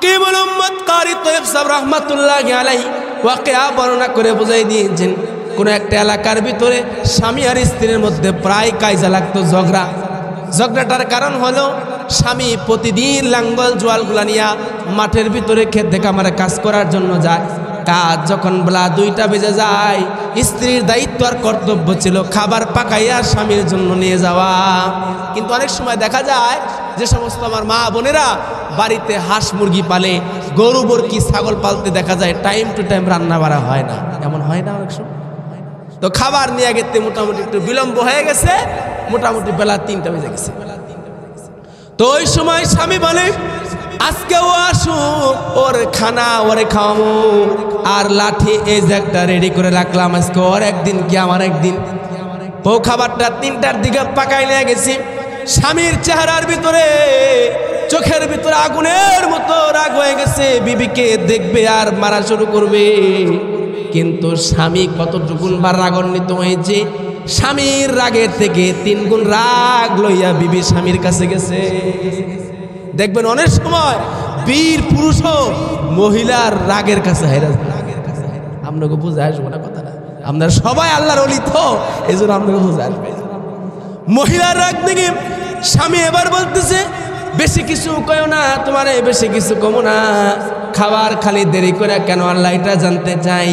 হাকিমুল উম্মত কারি তৈয়ব সাহেব রাহমাতুল্লাহি আলাইহি ওয়াকিয়া বর্ণনা করে বুঝাই দিয়েছেন, কোন একটা এলাকার ভিতরে স্বামী আর স্ত্রীর মধ্যে প্রায় কায়জা লাগতো, ঝগড়াটার কারণ হলো স্বামী প্রতিদিন লাঙ্গল জোয়ালগুলা নিয়ে মাঠের ভিতরে খেতে কামারে কাজ করার জন্য যায়। কাজ যখন বেলা 2টা বেজে যায়, স্ত্রীর দায়িত্ব আর কর্তব্য ছিল খাবার পাকাইয়া স্বামীর জন্য নিয়ে যাওয়া। কিন্তু অনেক সময় দেখা যায় যে সমস্ত আমার মা বোনেরা বাড়িতে হাঁস মুরগি পালে, গরু বরকি ছাগল পালতে দেখা যায় টাইম টু টাইম রান্না বাড়া হয় না। এমন হয় না অনেক সময়? তো খাবার নিয়ে গেতে মোটামুটি একটু বিলম্ব হয়ে গেছে, মোটামুটি বেলা 3টা বেজে গেছে। তো ওই সময় স্বামী বলে আজকেও আসুক, ওর খানা ওরে খাওয়াবো, আর লাঠি এই যে একটা রেডি করে রাখলাম, আজকে ওর একদিন কি আমার একদিন। বউ খাবারটা 3টার দিকে পাকাই নিয়ে গেছি। স্বামীর চেহারার ভিতরে চোখের ভিতরে আগুনের মতো রাগ হয়ে গেছে, বিবিকে দেখবে আর মারা শুরু করবে। কিন্তু স্বামী কতটুকুন বার রাগান্বিত হয়েছে, স্বামীর রাগের থেকে 3 গুণ রাগ লইয়া বিবি স্বামীর কাছে গেছে। দেখবেন অনেক সময় বীর পুরুষও মহিলার রাগের কাছে হেরে যায়। আপনাকে বুঝে আসবো না কথাটা, আপনারা সবাই আল্লাহর ওলি তো এই জন্য আপনাকে বুঝে আসবে। মহিলার রাগ দেখে স্বামী এবার বলতেছে বেশি কিছু কয়ো না, তোমারে বেশি কিছু কমো না, খাবার খালি দেরি করে কেন আল্লাহ এটা জানতে চাই।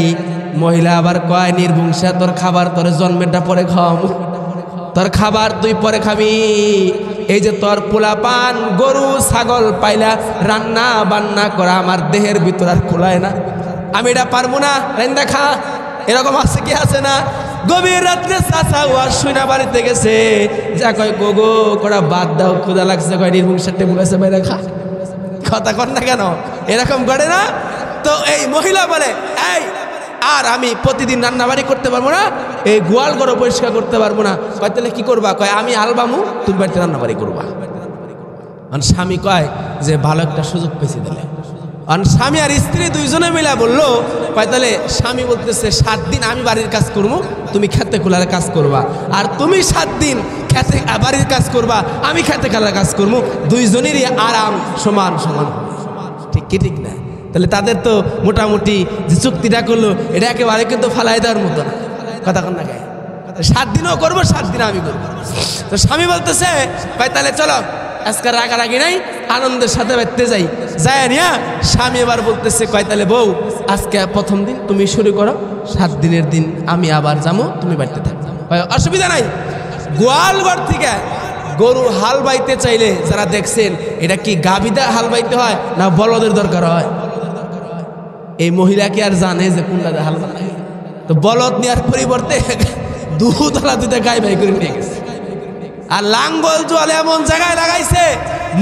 মহিলা আবার কয় নির্বংশা, তোর খাবার তোর জন্মেরটা পরে খাওয়াবো, তোর খাবার তুই পরে খাবি। এই যে তোর পোলাপান গরু ছাগল পাইলা রান্না বান্না করা আমার দেহের ভিতর আর কুলায় না, আমি এটা পারবো না, রান্না খা। এরকম আছে কি আছে না? গভীর রাত্রে চাচা ওয়ার শুনা বাড়িতে গেছে, যা কয় গোগো করা বাদ দাও, ক্ষুধা লাগছে, কয় নির্বংশা টেবুল আছে বাইরে খা। কথা কর না কেন? এরকম করে না তো? এই মহিলা বলে এই আর আমি প্রতিদিন রান্নাবাড়ি করতে পারবো না, এই গোয়াল ঘর পরিষ্কার করতে পারবো না। কয় তাহলে কি করবা? কয় আমি আলবামু, তুমি বাড়িতে রান্নাবাড়ি করবা। স্বামী কয় যে ভালো একটা সুযোগ পেয়েছি দিলে। স্বামী আর স্ত্রী দুইজনে মিলে বললো, কয় তাহলে স্বামী বলতেছে 7 দিন আমি বাড়ির কাজ করবো, তুমি খেতে খোলার কাজ করবা, আর তুমি 7 দিন খেতে বাড়ির কাজ করবা, আমি খেতে খেলার কাজ করবো, দুইজনেরই আরাম সমান সমান। ঠিক কি ঠিক না? তাহলে তাদের তো মোটামুটি যে চুক্তিটা করলো এটা একেবারে কিন্তু ফালাই দেওয়ার মতো না। কথা কন না, 7 দিনও করবো, 7 দিন আমি করবো। তো স্বামী বলতেছে ভাই তাহলে চলো আজকে রাগারাগি নাই, আনন্দের সাথে বাড়তে যাই। যায় নিয়া স্বামী এবার বলতেছে কয় তাহলে বউ আজকে প্রথম দিন তুমি শুরু করো, 7 দিনের দিন আমি আবার যাবো, তুমি বাড়িতে থাকো। অসুবিধা নাই। গোয়াল ঘর থেকে গরু হাল বাইতে চাইলে যারা দেখছেন এটা কি গাভীদের হাল বাইতে হয় না বলদের দরকার হয়? এই মহিলা কি আর জানে যে কোনটা হাল বানায়? তো বলদ নেওয়ার পরিবর্তে দুধওয়ালা 2টা গাই বাই করে নিয়ে গেছে। আর লাঙ্গল জল এমন জায়গায় লাগাইছে,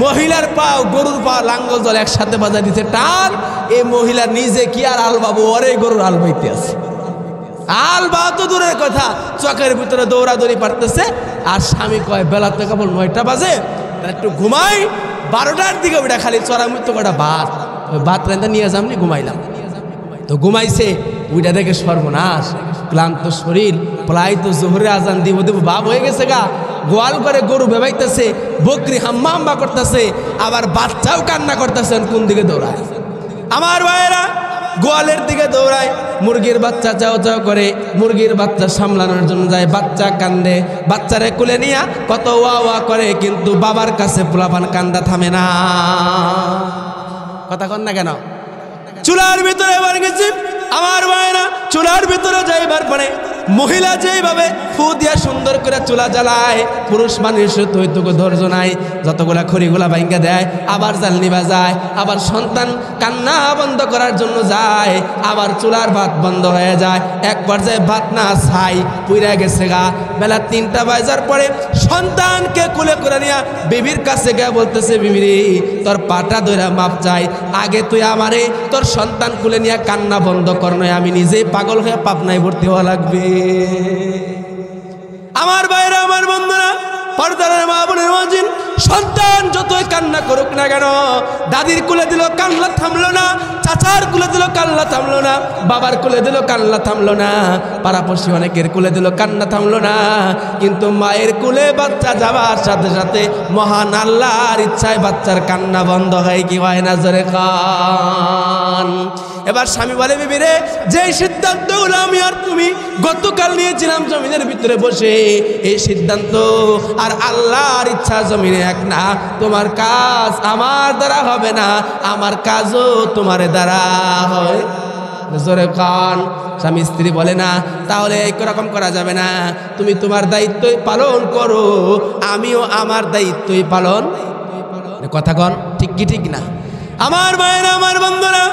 মহিলার পাও গরুর পা লাঙ্গল জল একসাথে বাজায় দিচ্ছে টান। এই মহিলা নিজে কি আর আল বাবু, ওরে গরুর আল বাইতে আছে। আল বা তো দূরের কথা, চকের ভিতরে দৌড়াদৌড়ি পারতেছে। আর স্বামী কয় বেলা তো কেবল 9টা বাজে, একটু ঘুমাই। 12টার দিকে ওটা খালি চড়ামৃত্য কটা ভাত, ওই ভাত রান্না নিয়ে যামনি, ঘুমাইলাম। তো ঘুমাইছে, ওইটা দেখে সর্বনাশ, ক্লান্ত শরীর, প্রায় তো জোহরে আজান দিব দেব ভাব হয়ে গেছে গা। গোয়াল করে গরু বেবাইতেছে, বকরি হাম্মা করতেছে, আবার বাচ্চাও কান্না করতেছে। কোন দিকে দৌড়ায় আমার ভাইয়েরা? গোয়ালের দিকে দৌড়ায়। মুরগির বাচ্চা চাও চাও করে, মুরগির বাচ্চা সামলানোর জন্য যায়, বাচ্চা কান্দে, বাচ্চারে কোলে নিয়া কত ওয়া ওয়া করে, কিন্তু বাবার কাছে পোলাপান কান্দা থামে না। কথা কন না কেন? চুলার ভিতরে এবার গেছি আমার ভাইয়েরা, চুলার ভিতরে যাইবার পরে মহিলা যেইভাবে ফু দিয়া সুন্দর করে চুলা জ্বালায়, পুরুষ মানুষ তৈতুক ধৈর্য নাই, যতগুলা খড়িগুলা ভাঙ্গা দেয়, আবার জ্বালনি বাজায়, আবার সন্তান কান্না বন্ধ করার জন্য যায়, আবার চুলার ভাত বন্ধ হয়ে যায়। এক পর্যায়ে ভাত না ছাই পুইরা গেছে গা। বেলা 3টা বাজার পরে সন্তানকে কোলে করে নিয়া বিবির কাছে গিয়ে বলতেছে, বিবি রে তোর পাটা ধইরা মাপ চাই, আগে তুই আমারে তোর সন্তান কোলে নিয়ে কান্না বন্ধ কর, নয় আমি নিজেই পাগল হয়ে পাবনায় ভর্তি হওয়া লাগবে। আমার ভাইরা, আমার বন্ধুরা, পর্দার মা বোনের মাঝিন, সন্তান যতই কান্না করুক না কেন, দাদির কোলে দিল কান্না থামলো না, চাচার কোলে দিল কান্না থামলো না, বাবার কোলে দিল কান্না থামলো না, পাড়াপড়শি অনেকের কোলে দিল কান্না থামলো না, কিন্তু মায়ের কোলে বাচ্চা যাওয়ার সাথে সাথে মহান আল্লাহর ইচ্ছায় বাচ্চার কান্না বন্ধ হয় কি হয় না? জোরে খান। এবার স্বামী বলে, বিবি রে, যে সিদ্ধান্তগুলো আমি আর তুমি গতকাল নিয়েছিলাম জমিনের ভিতরে বসে, এই সিদ্ধান্ত আর আল্লাহর ইচ্ছা জমিনে এক না। তোমার কাজ আমার দ্বারা হবে না, আমার কাজও তোমার দ্বারা হয়। জোরে কান। স্বামী স্ত্রী বলে, না, তাহলে এইরকম করা যাবে না, তুমি তোমার দায়িত্বই পালন করো, আমিও আমার দায়িত্বই পালন। কথা কন ঠিক কি ঠিক না? আমার মায়েরা, আমার বন্ধুরা,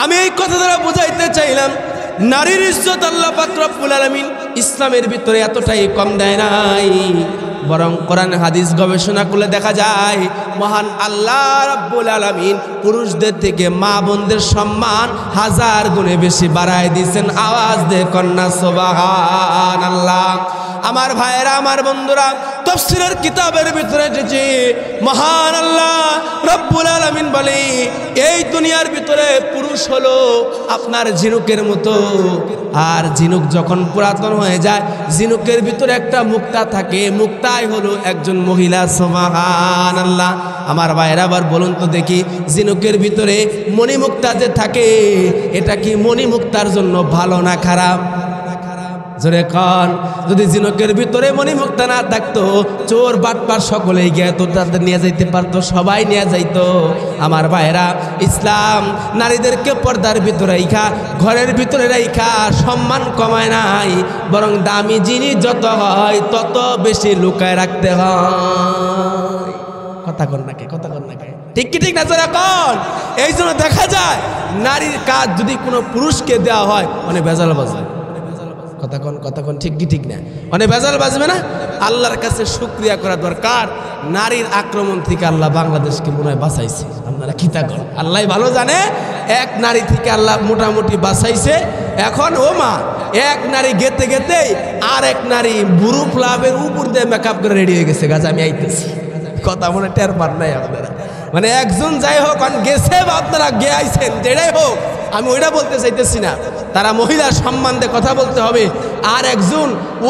আমি এই কথা দ্বারা বুঝাইতে চাইলাম, নারীর ইজ্জত আল্লাহ পাক রব্বুল আলামিন ইসলামের ভিতরে এতটাই কম দেয় নাই, বরং কোরআন হাদিস গবেষণা করলে দেখা যায় মহান আল্লাহ রাব্বুল আলামিন পুরুষদের থেকে মা বোনদের সম্মান 1000 গুণে বেশি বাড়ায় দিয়েছেন। আওয়াজ দিয়ে কন্যা সুবহানাল্লাহ। আমার ভাইয়েরা, আমার বন্ধুরা, তাফসীরের কিতাবের ভিতরে এসেছে মহান আল্লাহ রব্বুল আলামিন বলে, এই দুনিয়ার ভিতরে পুরুষ হলো আপনার ঝিনুকের মতো, আর ঝিনুক যখন পুরাতন হয়ে যায়, ঝিনুকের ভিতরে একটা মুক্তা থাকে, মুক্তাই হলো একজন মহিলা। সুবহানাল্লাহ। আমার ভাইয়েরা, আবার বলুন তো দেখি, ঝিনুকের ভিতরে মণিমুক্তা যে থাকে, এটা কি মণিমুক্তার জন্য ভালো না খারাপ? জোরে কান। যদি ঝিনুকের ভিতরে মণিমুক্তা না থাকতো, চোর বাটপার সকলেই গিয়ে তো তাদের নিয়ে যাইতে পারতো, সবাই নিয়ে যাইতো। আমার ভাইয়েরা, ইসলাম নারীদেরকে পর্দার ভিতরে রাইখা, ঘরের ভিতরে রাইখা সম্মান কমায় নাই, বরং দামি জিনিস যত হয় তত বেশি লুকায় রাখতে হয়। কথা কন নাকি? কথা কন নাকি? ঠিক কি ঠিক না? জোরে কন। এই জন্য দেখা যায় নারীর কাজ যদি কোনো পুরুষকে দেওয়া হয়, মানে ভেজাল বাজবে। কথা কন, কথা কন ঠিক কি ঠিক না? মানে ভেজাল বাজবে না? আল্লাহর কাছে শুকরিয়া করা দরকার, নারীর আক্রমণ থেকে আল্লাহ বাংলাদেশকে মনে হয় বাঁচাইছে। আপনারা কি তা করেন? আল্লাহ ভালো জানে, এক নারী থেকে আল্লাহ মোটামুটি বাঁচাইছে। এখন ও মা, এক নারী গেতে গেতেই আর এক নারী বুরু ক্লাবের উপর দিয়ে মেকআপ করে রেডি হয়ে গেছে, গাছ আমি আইতেছি। কথা মনে টের পান নাই আপনারা? মানে একজন যাই হোক গেছে বা আপনারা গে আইছেন, যেটাই হোক, আমি ওইটা বলতে চাইতেছি না, তারা মহিলার সম্মান দিয়ে কথা বলতে হবে। আর একজন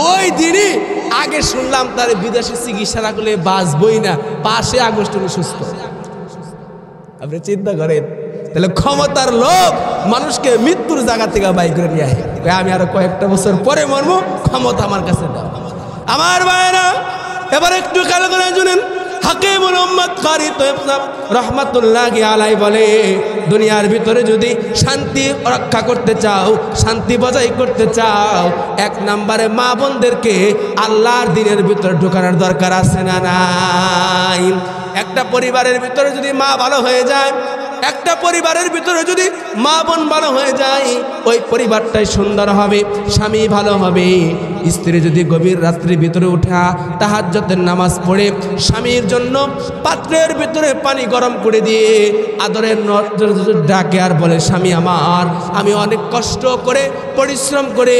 ওই দিনই আগে শুনলাম তার বিদেশে চিকিৎসা না করলে বাঁচবই না, 5 আগস্ট উনি সুস্থ। আপনি চিন্তা করেন, তাহলে ক্ষমতার লোক মানুষকে মৃত্যুর জায়গা থেকে বাই করে নিয়ে আসে, আমি আরো কয়েকটা বছর পরে মরব, ক্ষমতা আমার কাছে দাও। আমার ভাইয়েরা, এবার একটু খেয়াল করে শুনেন, হাকিমুল উম্মত কারি তৈয়ব রহমাতুল্লাহি আলাইহি বলে, দুনিয়ার ভিতরে যদি শান্তি রক্ষা করতে চাও, শান্তি বজায় করতে চাও, 1 নম্বরে মা বোনদেরকে আল্লাহর দ্বীনের ভিতরে ঢোকানোর দরকার আছে না নাই? একটা পরিবারের ভিতরে যদি মা ভালো হয়ে যায়, একটা পরিবারের ভিতরে যদি মা বোন ভালো হয়ে যায়, ওই পরিবারটাই সুন্দর হবে, স্বামী ভালো হবে। স্ত্রী যদি গভীর রাত্রির ভিতরে উঠা তাহাজ্জুদের নামাজ পড়ে স্বামীর জন্য পাত্রের ভিতরে পানি গরম করে দিয়ে আদরের ডাকে আর বলে, স্বামী আমার, আমি অনেক কষ্ট করে পরিশ্রম করে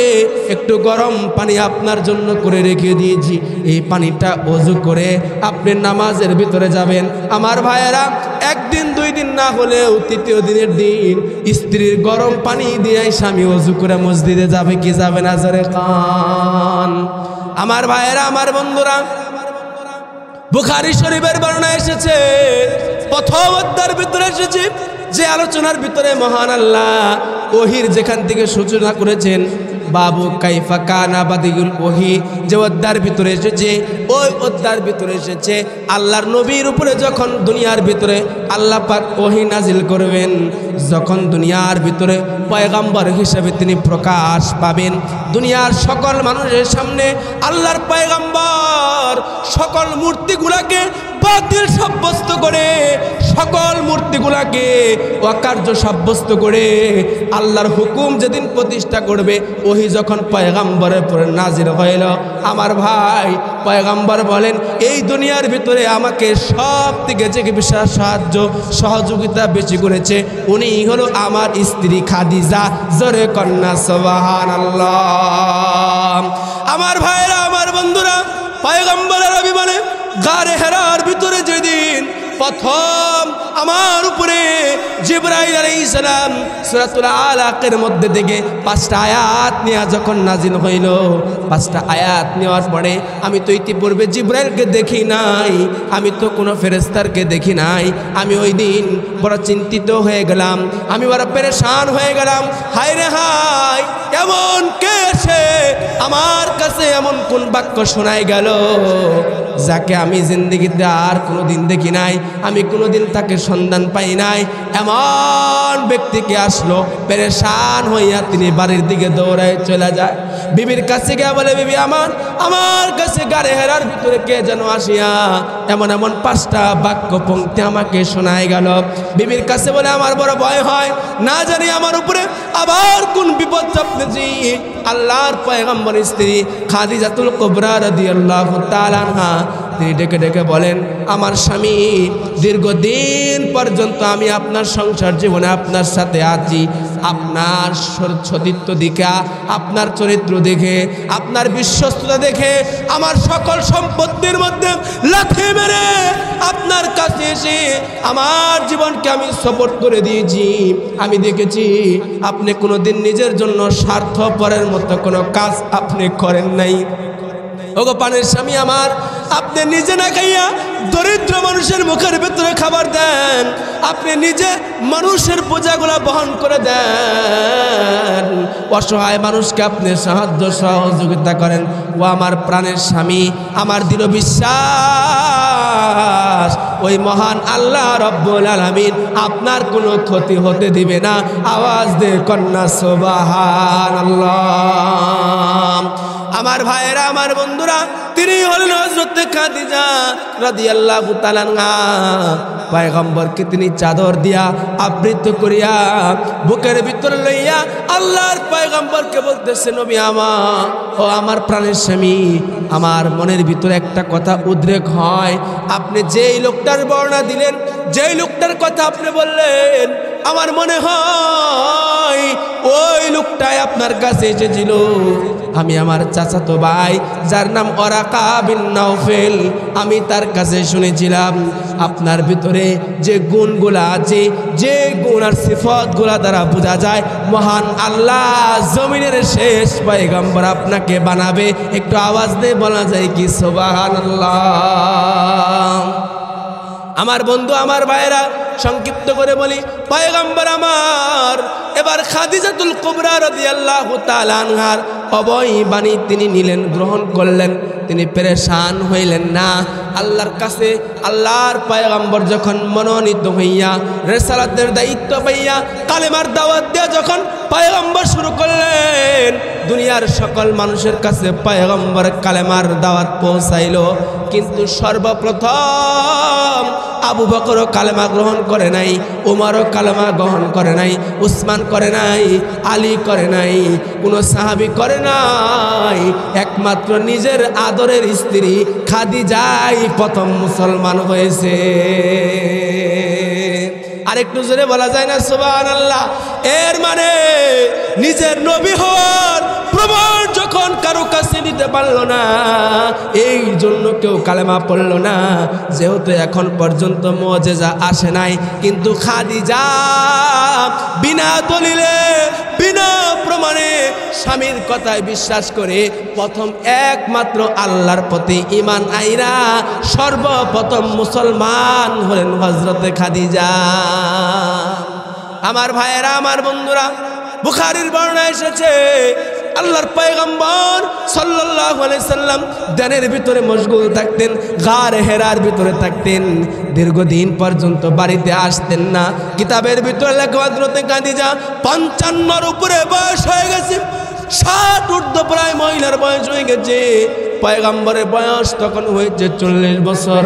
একটু গরম পানি আপনার জন্য করে রেখে দিয়েছি, এই পানিটা ওযু করে আপনি নামাজের ভিতরে যাবেন। আমার ভাইয়েরা, 1 দিন 2 দিন না হলেও 3য় দিনের দিন স্ত্রীর গরম পানি দিয়ে স্বামী ওযু করে মসজিদে যাবে কি যাবে না? জোরে কান। আমার ভাইয়েরা, আমার বন্ধুরা, বুখারী শরীফের বর্ণনা এসেছে, প্রথম অধ্যায়ের ভিতরে এসেছে যে আলোচনার ভিতরে মহান আল্লাহ ওহির যেখান থেকে সূচনা করেছেন, বাবু কাইফা কানা বাদিগুল ওহি, যে অধ্যায়ের ভিতরে এসেছে, ওই অধ্যায়ের ভিতরে এসেছে আল্লাহর নবীর উপরে যখন দুনিয়ার ভিতরে আল্লাহ পাক ওহি নাজিল করবেন, যখন দুনিয়ার ভিতরে পয়গম্বর হিসেবে তিনি প্রকাশ পাবেন, দুনিয়ার সকল মানুষের সামনে আল্লাহর পয়গম্বর সকল মূর্তিগুলাকে বাতিল সাব্যস্ত করে, সকল মূর্তিগুলাকে অকার্য সাব্যস্ত করে আল্লাহর হুকুম যেদিন প্রতিষ্ঠা করবে, ওহি যখন পয়গম্বরের উপরে নাজিল হইল, আমার ভাই পয়গম্বর বলেন, এই দুনিয়ার ভিতরে আমাকে সব থেকে যে বিশেষ সাহায্য সহযোগিতা বেশি করেছে, উনি হলো আমার স্ত্রী খাদিজা। জোরে কন্যা সুবহানাল্লাহ। আমার ভাইরা, আমার বন্ধুরা, পয়গম্বর আরবি বলে, গারে হেরার ভিতরে উপরে যেদিন প্রথম আমার উপরে জিবরাইল আলাইহিস সালাম সূরাতুল আলাকের মধ্যে থেকে 5টা আয়াত নিয়ে যখন নাজিল হইল, 5টা আয়াত নেওয়ার পরে আমি তো ইতিপূর্বে জিবরাইলকে দেখি নাই, আমি তো কোনো ফেরেশতাকে দেখি নাই। আমি ওই দিন বড় চিন্তিত হয়ে গেলাম, আমি বড় পেরেশান হয়ে গেলাম। হায় রে হায়, এমন কে এসে আমার কাছে এমন কোন বাক্য শোনায় গেল যাকে আমি জিন্দেগিতে আর কোনোদিন দেখি নাই, আমি কোনোদিন তাকে সন্ধান পাই নাই। এমন ব্যক্তিকে আসলো, পেরেশান হইয়া তিনি বাড়ির দিকে দৌড়ায় চলে যায়। বিবির কাছে গিয়ে বলে, বিবি আমার কাছে গাড়ি হেরার ভিতরে কে যেন আসিয়া এমন 5টা বাক্য পংক্তি আমাকে শোনায় গেল। বিবির কাছে বলে, আমার বড় ভয় হয়, না জানি আমার উপরে আবার কোন বিপদ চাপতেছি। আল্লাহর পয়গম্বর স্ত্রী খাদিজাতুল কুবরা রাদিয়াল্লাহু তাআলা আনহা তিনি ডেকে ডেকে বলেন, আমার স্বামী, দীর্ঘদিন পর্যন্ত আমি আপনার সংসার জীবনে আপনার সাথে আছি, আপনার সতীত্ব দেখে, আপনার চরিত্র দেখে, আপনার বিশ্বস্ততা দেখে আমার সকল সম্পত্তির মধ্যে লাথি মেরে আপনার কাছে এসে আমার জীবনকে আমি সাপোর্ট করে দিয়েছি। আমি দেখেছি আপনি কোনোদিন নিজের জন্য স্বার্থপরের মতো কোনো কাজ আপনি করেন নাই। ওগো পানের স্বামী আমার, আপনি নিজে না খাইয়া দরিদ্র মানুষের মুখের ভেতরে খাবার দেন, আপনি নিজে মানুষের বোঝাগুলা বহন করে দেন, অসহায় মানুষকে আপনি সাহায্য সহযোগিতা করেন। ও আমার প্রাণের স্বামী, আমার দৃঢ় বিশ্বাস ওই মহান আল্লাহ রব্বুল আলামিন আপনার কোনো ক্ষতি হতে দিবে না। আওয়াজ দে কন্যা সুবহানাল্লাহ। আমার ভাইয়েরা, আমার বন্ধুরা, তিনি হলেন হযরত খাদিজা রাদিয়াল্লাহু তাআলা আনহা। পয়গম্বরকে তিনি চাদর দিয়া আবৃত করিয়া বুকের ভিতরে লইয়া আল্লাহর পয়গম্বরকে বলতেছে, নবী আমার, ও আমার প্রাণের স্বামী, আমার মনের ভিতরে একটা কথা উদ্রেক হয়। আপনি যেই লোকটার বর্ণনা দিলেন, যেই লোকটার কথা আপনি বললেন, আমার মনে হয় ওই লোকটাই আপনার কাছে এসেছিল। আমি আমার চাচাতো ভাই যার নাম ওরাকা বিন নাওফেল, আমি তার কাছে শুনেছিলাম আপনার ভিতরে যে গুণগুলা আছে, যে গুণ আর সিফাতগুলা দ্বারা বোঝা যায় মহান আল্লাহ জমিনের শেষ পয়গম্বর আপনাকে বানাবে। একটু আওয়াজ দিয়ে বলা যায় কি সুবহানাল্লাহ। আমার বন্ধু, আমার ভাইয়েরা, সংক্ষিপ্ত করে বলি, পয়গম্বর আমার এবার খাদিজাতুল কুবরা রাদিয়াল্লাহু তাআলা আনহার অবৈ বাণী তিনি নিলেন, গ্রহণ করলেন। তিনি পেরেশান হইলেন না। আল্লাহর কাছে আল্লাহর পয়গম্বর যখন মনোনীত হইয়া রিসালাতের দায়িত্ব পাইয়া কালেমার দাওয়াত দিয়ে যখন পয়গম্বর শুরু করলেন, দুনিয়ার সকল মানুষের কাছে পয়গম্বর কালেমার দাওয়াত পৌঁছাইল। কিন্তু সর্বপ্রথম আবু বকরও কালেমা গ্রহণ করে নাই, উমরও কালেমা গ্রহণ করে নাই, উসমান করে নাই, আলী করে নাই, কোনো সাহাবী করে নাই। একমাত্র নিজের আদরের স্ত্রী খাদিজাই প্রথম মুসলমান হয়েছে। আরেকটু জোরে বলা যায় না সুবহানাল্লাহ? এর মানে নিজের নবী হওয়ার প্রমাণ যখন কারো কাছে দিতে পারল না, এই জন্য কেউ কালেমা পড়ল না, যেহেতু এখন পর্যন্ত মুজিজা আসে নাই। কিন্তু খাদিজা বিনা দলিলে, বিনা প্রমাণে স্বামীর কথায় বিশ্বাস করে প্রথম একমাত্র আল্লাহর প্রতি ঈমান আইরা সর্বপ্রথম মুসলমান হলেন হযরতে খাদিজা। আমার ভাইয়েরা, আমার বন্ধুরা, বুখারীর বর্ণনা এসেছে আল্লাহর পয়গম্বর সাল্লাল্লাহু আলাইহি সাল্লাম ধ্যানের ভিতরে মশগুল থাকতেন, গারে হেরার ভিতরে থাকতেন, দীর্ঘদিন পর্যন্ত বাড়িতে আসতেন না। কিতাবের ভিতরে লেখা হযরতে খাদিজা 55-র উপরে বয়স হয়ে গেছে, 60 ঊর্ধ্ব প্রায় মহিলার বয়স হয়ে গেছে। পয়গম্বরের বয়স তখন হয়েছে 40 বছর।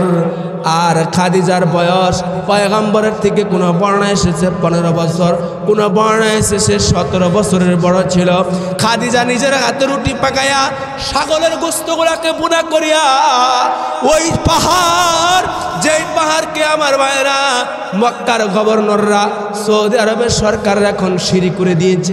আর খাদিজার বয়স পয়গম্বরের থেকে কোনো বর্ণনা এসেছে 15 বছর, কোনো বর্ণনা এসেছে 17 বছরের বড় ছিল। খাদিজা নিজের হাতে রুটি পাকাইয়া ছাগলের গোশতগুলাকে বুনা করিয়া ওই পাহাড়, যেই পাহাড়কে আমার ভাইরা মক্কার গভর্নররা, সৌদি আরবের সরকার এখন সিঁড়ি করে দিয়েছে,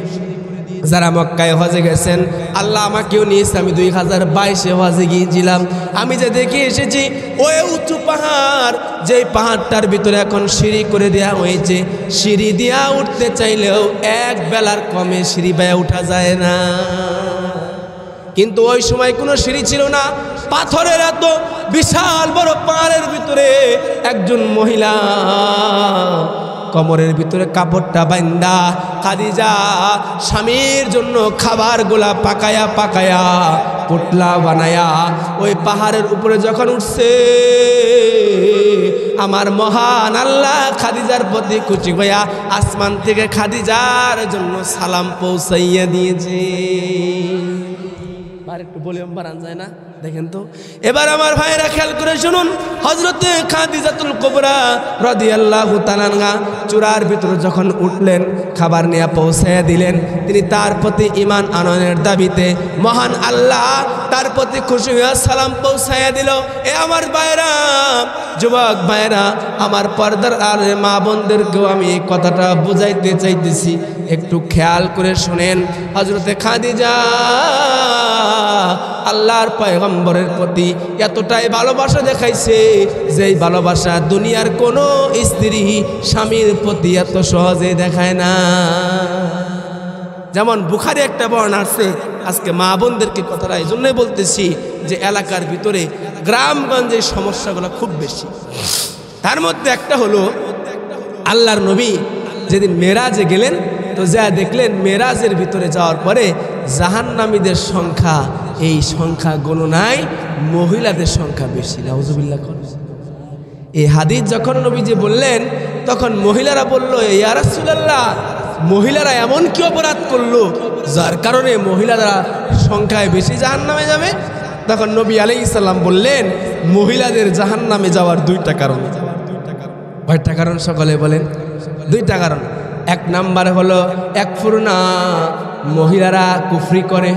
যারা মক্কায় হজে গেছেন, আল্লাহ আমাকেও নিয়েছে, আমি 2022-এ হজে গিয়েছিলাম। আমি যে দেখে এসেছি ওই উঁচু পাহাড়, যেই পাহাড়টার ভিতরে এখন সিঁড়ি করে দেওয়া হয়েছে, সিঁড়ি দিয়া উঠতে চাইলেও এক বেলার কমে সিঁড়ি বেয়ে উঠা যায় না। কিন্তু ওই সময় কোনো সিঁড়ি ছিল না, পাথরের এত বিশাল বড় পাহাড়ের ভিতরে একজন মহিলা কোমরের ভিতরে কাপড়টা বান্ধা খাদিজা স্বামীর জন্য খাবারগুলা পাকায়া পাকায়া পোটলা বানায়া ওই পাহাড়ের উপরে যখন উঠছে, আমার মহান আল্লাহ খাদিজার প্রতি খুশি হইয়া আসমান থেকে খাদিজার জন্য সালাম পৌঁছাইয়া দিয়েছে। আর একটু ভলিউম বাড়ান যায় না, দেখেন তো। এবার আমার ভাইরা খেয়াল করে শুনুন, হযরতে খাদিজাতুল কুবরা রাদিয়াল্লাহু তাআলা আনহা চূড়ার ভিতরে যখন উঠলেন, খাবার নিয়ে পৌঁছায়া দিলেন, তিনি তার প্রতি ঈমান আনয়নের দাবিতে মহান আল্লাহ তার প্রতি খুশি হয়ে সালাম পৌঁছায়া দিল। এ আমার ভাইরা, যুবক ভাইরা, আমার পর্দার আর মা বোনদেরকেও আমি এই কথাটা বুঝাইতে চাইতেছি, একটু খেয়াল করে শুনেন। হযরতে খাদিজা আল্লাহর পয়গম্বরের প্রতি এতটাই ভালোবাসা দেখাইছে, যেই ভালোবাসা দুনিয়ার কোনো স্ত্রী স্বামীর প্রতি এত সহজে দেখায় না। যেমন বুখারী একটা বর্ণনা আছে, আজকে মা বোনদেরকে কথাটা এই জন্যই বলতেছি যে এলাকার ভিতরে গ্রামগঞ্জে সমস্যাগুলো খুব বেশি। তার মধ্যে একটা হলো, আল্লাহর নবী যেদিন মেরাজে গেলেন, তো যা দেখলেন মেরাজের ভিতরে যাওয়ার পরে জাহান্নামীদের সংখ্যা, এই সংখ্যা গণনায় মহিলাদের সংখ্যা বেশি। নাউজুবিল্লাহ। এই হাদিস যখন নবীজি বললেন, তখন মহিলারা বলল, ইয়া রাসূলুল্লাহ, মহিলারা এমন কি অপরাধ করলো যার কারণে মহিলারা সংখ্যায় বেশি জাহান্নামে যাবে? তখন নবী আলাইহিস সালাম বললেন, মহিলাদের জাহান্নামে যাওয়ার দুইটা কারণ। কয়টা কারণ সকলে বলেন? দুইটা কারণ। এক নাম্বার হলো একফুরনা, মহিলারা কুফরি করে।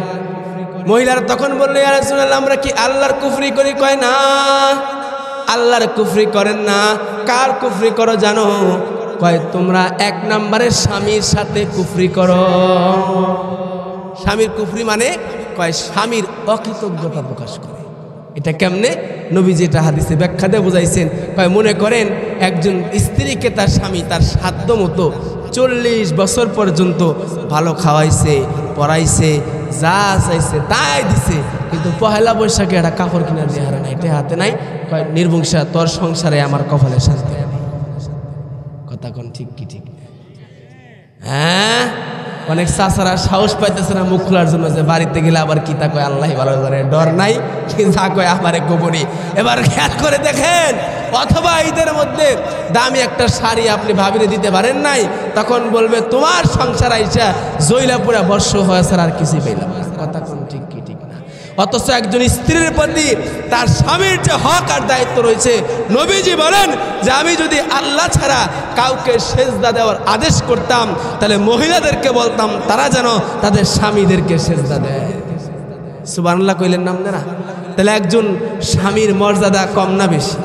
মহিলারা তখন বলল, ইয়া রাসূলুল্লাহ, আমরা কি আল্লাহর কুফরি করি? কয় না, আল্লাহর কুফরি করেন না। কার কুফরি করো জানো? কয় তোমরা এক নাম্বারের স্বামীর সাথে কুফরি করো। স্বামীর কুফরি মানে কয় স্বামীর অকৃতজ্ঞতা প্রকাশ করে। এটা কেমনে? নবী যেটা হাদিসে ব্যাখ্যা দিয়ে বুঝাইছেন, কয় মনে করেন একজন স্ত্রীকে তার স্বামী তার সাধ্য মতো 40 বছর পর্যন্ত ভালো খাওয়াইছে, পড়াইছে, যা চাইছে তাই দিছে, কিন্তু পহেলা বৈশাখে একটা কাপড় কিনার চেহারা নাই, এটা হাতে নাই। কয় নির্বংশা, তোর সংসারে আমার কপালে শান্তি নেই। কথা কোন ঠিক কি ঠিক? হ্যাঁ, অনেক চাচারা সাহস পাইতেছে না মুখ খোলার জন্য, যে বাড়িতে গেলে আবার কি তা কয় আল্লাহ ভালো জানে, ডর নাই কি যা কয় আমারে গোপনী। এবার খেয়াল করে দেখেন, অথবা ঈদের মধ্যে দামি একটা শাড়ি আপনি ভাবিরে দিতে পারেন নাই, তখন বলবে তোমার সংসার আইসা জৈলাপুরা বর্ষ হয়েছে আর কিছুই পেলাম। কথা কোন ঠিক কি ঠিক না? অথচ একজন স্ত্রীর প্রতি তার স্বামীর যে হক আর দায়িত্ব রয়েছে, নবীজি বলেন যে আমি যদি আল্লাহ ছাড়া কাউকে সেজদা দেওয়ার আদেশ করতাম, তাহলে মহিলাদেরকে বলতাম তারা যেন তাদের স্বামীদেরকে সেজদা দেয়। সুবহানাল্লাহ কইলেন নাম না? তাহলে একজন স্বামীর মর্যাদা কম না বেশি?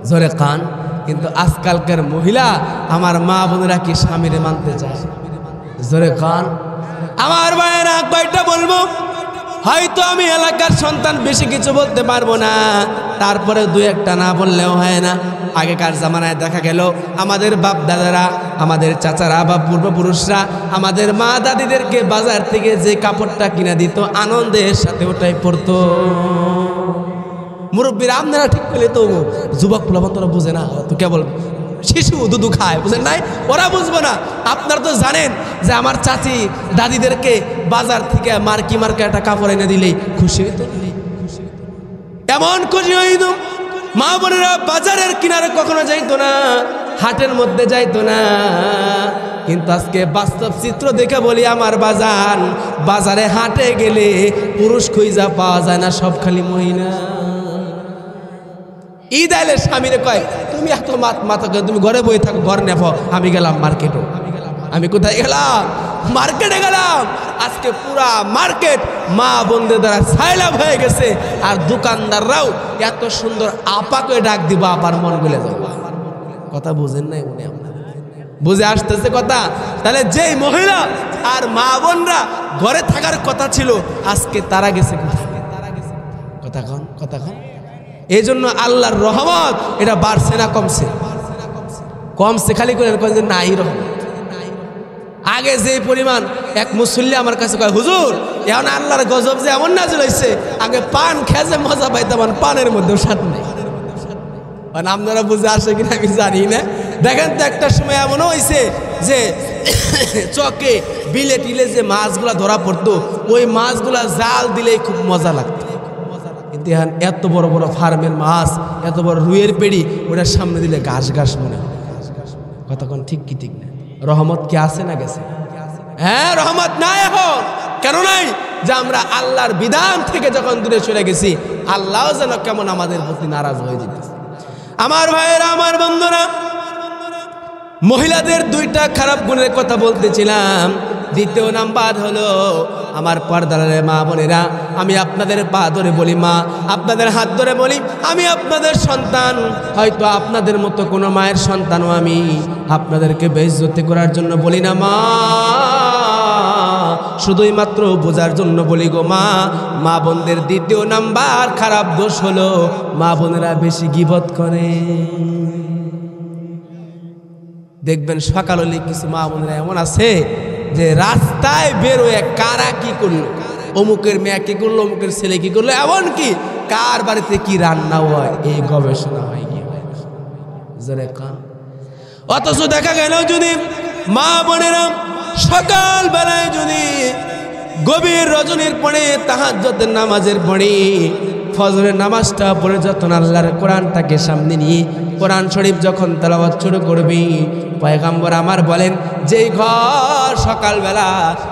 জোরে কান। কিন্তু আজকালকার মহিলা, আমার মা বোনেরা কি স্বামীরে মানতে চায়? জোরে কান। আমার ভাইয়েরা, কয়টা বলবো? হয়তো আমি এলাকার সন্তান, বেশি কিছু বলতে পারবো না, তারপরে দুই একটা না বললেও হয় না। আগেকার জামানায় দেখা গেল আমাদের বাপ দাদারা, আমাদের চাচারা বা পূর্বপুরুষরা আমাদের মা দাদিদেরকে বাজার থেকে যে কাপড়টা কিনে দিত, আনন্দের সাথে ওটাই পরতো। মুরব্বীরা আপনারা ঠিক পেলে তো, যুবক প্রলাপন তোরা বুঝে না, তো কেবল শিশু দুধু খায়, বুঝেন নাই? ওরা বুঝবো না। আপনারা তো জানেন যে আমার চাচি দাদিদেরকে বাজার থেকে মার্কা একটা কাপড় এনে দিলেই খুশি হইতো। এমন খুশি হইত, মা বোনেরা বাজারের কিনারে কখনো যাইতো না, হাটের মধ্যে যাইতো না। কিন্তু আজকে বাস্তব চিত্র দেখে বলি, আমার বাজারে হাটে গেলে পুরুষ খুঁজা পাওয়া যায় না, সব খালি মহিলা। ঈদ আইলে স্বামীরে কয়, তুমি এত মাথা তুমি ঘরে বই থাকো, ঘর নেবো, আমি গেলাম মার্কেটে। আমি কোথায় গেলাম? মার্কেটে গেলাম। আজকে পুরা মার্কেট মা বোনদের দ্বারা সাইলাম হয়ে গেছে, আর দোকানদাররাও এত সুন্দর আপাকে ডাক দিব, আপার মন গলে যাবো। কথা বুঝেন নাই মনে? আমরা বুঝে আসতেছে কথা? তাহলে যেই মহিলা আর মা বোনরা ঘরে থাকার কথা ছিল আজকে তারা গেছে কোথায়? কথা কন। এই জন্য আল্লাহর রহমত এটা বাড়ছে না কমছে? কমছে। খালি করে যে নাই রহমত। আগে যে পরিমাণ, এক মুসল্লি আমার কাছে কয়, হুজুর এখন আল্লাহর গজব যে এমন নাজিল হয়েছে, আগে পান খেয়ে মজা পাইতাম, পানের মধ্যেও স্বাদ নেই। মানে আপনারা বুঝে আসে কিনা আমি জানি না। দেখেন তো একটা সময় এমনও হয়েছে যে চকে বিলে টিলে যে মাছগুলা ধরা পড়তো, ওই মাছগুলা জাল দিলেই খুব মজা লাগতো। কিন্তু এখন এত বড় বড় ফার্মের মাছ, এত বড় রুইয়ের পেড়ি, ওটার সামনে দিলে ঘাস ঘাস মনে হয়। কতক্ষণ ঠিক কি ঠিক না? রহমত কি আছে না গেছে? হ্যাঁ, রহমত নাই এখন। কেন নাই? যে আমরা আল্লাহর বিধান থেকে যখন দূরে চলে গেছি, আল্লাহ যেন কেমন আমাদের প্রতি নারাজ হয়ে যেতেছে। আমার ভাইয়েরা, আমার বন্ধুরা, মহিলাদের দুইটা খারাপ গুণের কথা বলতেছিলাম। দ্বিতীয় নাম্বার হলো আমার পর্দার মা বোনেরা, আমি আপনাদের পা ধরে বলি, মা আপনাদের হাত ধরে বলি, আমি আপনাদের সন্তান। হয়তো আপনাদের মতো কোনো মায়ের সন্তানও আমি আপনাদেরকে বেইজ্জতি করার জন্য বলি না মা, শুধুই মাত্র বোঝার জন্য বলি গো মা। মা বোনদের দ্বিতীয় নাম্বার খারাপ দোষ হলো মা বোনেরা বেশি গীবত করে। দেখবেন সকাল হলে কিছু মা বোনেরা এমন আছে যে রাস্তায় বেরোয় কারা কি করলো, অমুকের মেয়ে কি করলো, অমুকের ছেলে কি করলো, এমনকি কার বাড়িতে কি রান্না হয় এই গবেষণা হয় কি হয়। অথচ দেখা গেল যদি মা বোনেরা সকাল বেলায় যদি গভীর রজনীর পরে তাহাজ্জুদের নামাজের পরে ফজরের নামাজটা পড়ে যখন আল্লাহর কোরআনটাকে সামনে নিয়ে কোরআন শরীফ যখন তেলাওয়াত শুরু করবি, পয়গম্বর আমার বলেন যেই ঘর সকালবেলা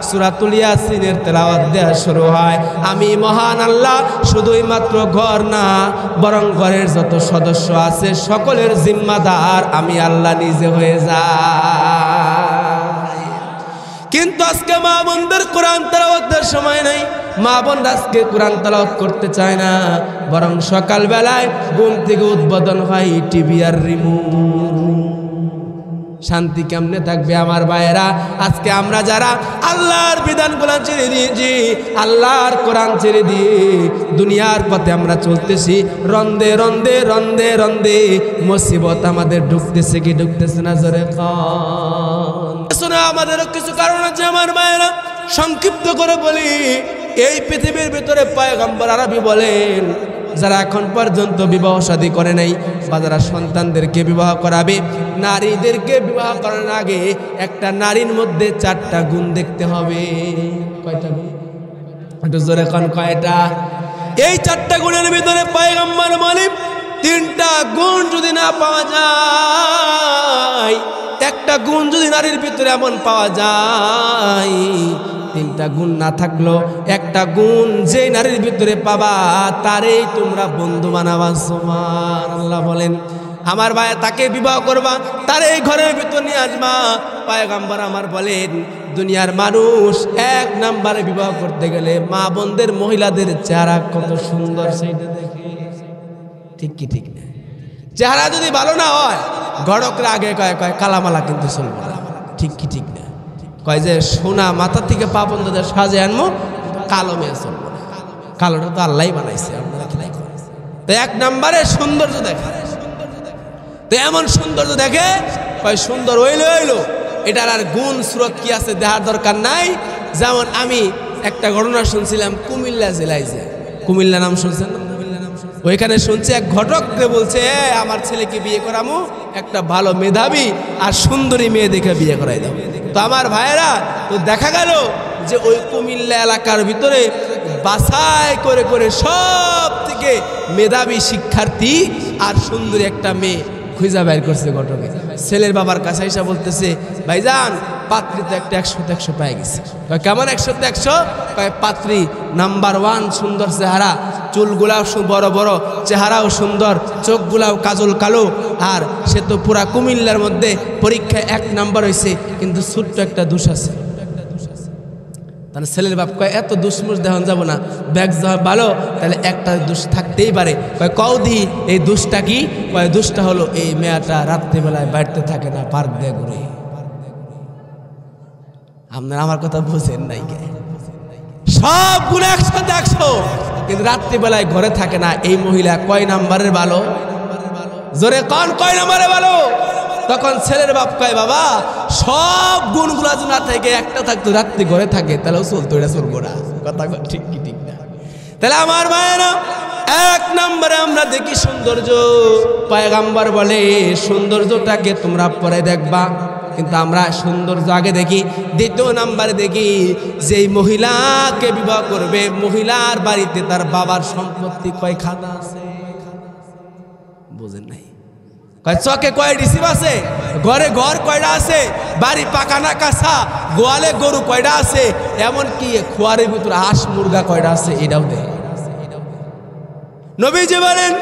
সূরাতুল ইয়াসিনের তেলাওয়াত দেওয়া শুরু হয়, আমি মহান আল্লাহ শুধুই মাত্র ঘর না, বরং ঘরের যত সদস্য আছে সকলের জিম্মাদার আমি আল্লাহ নিজে হয়ে যাই। কিন্তু আজকে মা বোনদের কোরআন তেলাওয়াতের সময় নাই। মা বোনরা আজকে কোরআন তেলাওয়াত করতে চায় না, বরং সকালবেলায় ঘুম থেকে উদ্বোধন হয় টিভি আর রিমোট। শান্তি কেমনে থাকবে আমার ভাইয়েরা? আজকে আমরা যারা আল্লাহর বিধানগুলো ছেড়ে দিয়েছি, আল্লাহর কোরআন ছেড়ে দিয়ে দুনিয়ার পথে আমরা চলতেছি, রন্দে রন্দে রন্দে রন্দে মুসিবত আমাদের ঢুকতেছে কি ঢুকতেছে না? জোরে শোনা, আমাদেরও কিছু কারণ আছে আমার ভাইয়েরা। সংক্ষিপ্ত করে বলি, এই পৃথিবীর ভিতরে পয়গম্বর আরবি বলেন, যারা এখন পর্যন্ত বিবাহ শাদী করে নাই বা যারা সন্তানদেরকে বিবাহ করাবে, নারীদেরকে বিবাহ করার আগে একটা নারীর মধ্যে 4টা গুণ দেখতে হবে। কয়টা গুণ? একটু জোরে কোন কয়টা? এই 4টা গুণের ভিতরে পয়গম্বর বলেন 3টা গুণ যদি না পাওয়া যায়, একটা গুণ যদি নারীর ভিতরে এমন পাওয়া যায়, 3টা গুণ না থাকলো একটা গুণ যে নারীর ভিতরে পাবা তারেই তোমরা বন্ধু বানাবা। সুবহানাল্লাহ বলেন। আমার ভাই তাকে বিবাহ করবা, তারে ঘরের ভিতর নিয়ে আসবা। পয়গম্বর আমার বলেন, দুনিয়ার মানুষ 1 নম্বরে বিবাহ করতে গেলে মা বোনদের মহিলাদের চেহারা কত সুন্দর সেইটা দেখে। ঠিক কি ঠিক না? চেহারা যদি ভালো না হয় গড়করা আগে কয় কালামালা কিন্তু চলবে না। ঠিক কি ঠিক না? কয় যে সোনা মাথা থেকে পা পর্যন্ত সাজে আনবো, কালো মেয়ে চলবো না। কালোটা তো আল্লাহই বানাইছে, আপনারা কি দেখেন? তো 1 নম্বরে সৌন্দর্য দেখে। তো এমন সৌন্দর্য দেখে কয় সুন্দর হইলো, এটার আর গুণ সুরত কি আছে দেখার দরকার নাই। যেমন আমি একটা ঘটনা শুনছিলাম কুমিল্লা জেলায়, যে কুমিল্লা নাম শুনছেন? ওইখানে শুনছি এক ঘটককে বলছে, আমার ছেলেকে বিয়ে করামো, একটা ভালো মেধাবী আর সুন্দরী মেয়ে দেখে বিয়ে করাই দাও। তো আমার ভাইয়েরা, তো দেখা গেল যে ওই কুমিল্লা এলাকার ভিতরে বাছাই করে করে সব থেকে মেধাবী শিক্ষার্থী আর সুন্দরী একটা মেয়ে খুঁজা বের করছে ঘটকে। ছেলের বাবার কাছে এসে বলতেছে, ভাইজান পাত্রী তো একটা 100তে 100 পেয়ে গেছে। কেমন 100তে 100? পাত্রী নাম্বার 1, সুন্দর চেহারা, চুলগুলাও বড় বড়, চেহারাও সুন্দর, চোখগুলাও কাজল কালো, আর সে তো পুরা কুমিল্লার মধ্যে পরীক্ষায় 1 নাম্বার হয়েছে, কিন্তু ছোট্ট একটা দোষ আছে। তাহলে ছেলের বাপ কয় এত দুষ্মুষ দেখান যাব না, ব্যাগ যা ভালো তাহলে একটা দোষ থাকতেই পারে। কয় কৌদি এই দোষটা কি? কয় দোষটা হলো এই মেয়েটা রাত্রিবেলায় বাড়িতে থাকে না, পার্ক দিয়ে ঘুরে। আপনারা আমার কথা বুঝেন নাই কে? সব গুণ 100 কিন্তু রাত্রিবেলায় ঘরে থাকে না। এই মহিলা কয় নাম্বারের ভালো? জোরে কোন কয় নাম্বারে ভালো? তখন ছেলের বাপ কয় বাবা সব গুণগুলো যদি না থেকে একটা থাকতো, রাত্রি ঘরে থাকে, তাহলেও চলতো, এটা চলবো না। কথা ঠিক কি ঠিক না? তাহলে আমার ভাইয়েরা, 1 নম্বরে আমরা দেখি সৌন্দর্য। পয়গম্বর বলে সৌন্দর্যটাকে তোমরা পরে দেখবা, কিন্তু আমরা সৌন্দর্য আগে দেখি। 2 নম্বরে দেখি যেই মহিলাকে বিবাহ করবে, মহিলার বাড়িতে তার বাবার সম্পত্তি কয়খানা আছে। বুঝেন নাই? কয় চকে কয় রিসিভ আছে, ঘরে ঘর কয়টা আছে, বাড়ি পাকা না কাঁচা, গোয়ালে গরু কয়টা আছে, এমনকি খোয়ারের ভিতরে হাঁস মুরগা কয়টা আছে, এটাও দেয়। নবীজি বলেন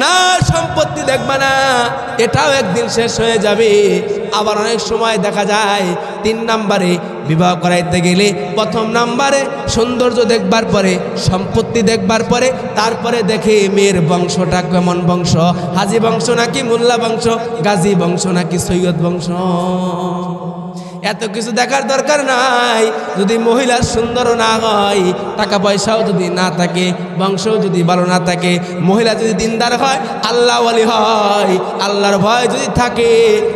না, সম্পত্তি দেখবা না, এটাও একদিন শেষ হয়ে যাবে। আবার অনেক সময় দেখা যায় 3 নম্বরে বিবাহ করাইতে গেলে 1ম নম্বরে সৌন্দর্য দেখবার পরে, সম্পত্তি দেখবার পরে, তারপরে দেখে মেয়ের বংশটা কেমন বংশ, হাজি বংশ নাকি মোল্লা বংশ, গাজী বংশ নাকি সৈয়দ বংশ। এত কিছু দেখার দরকার নাই। যদি মহিলার সুন্দর না হয়, টাকা পয়সাও যদি না থাকে, বংশও যদি ভালো না থাকে, মহিলা যদি দিনদার হয়, আল্লাহ ওয়ালি হয়, আল্লাহর ভয় যদি থাকে,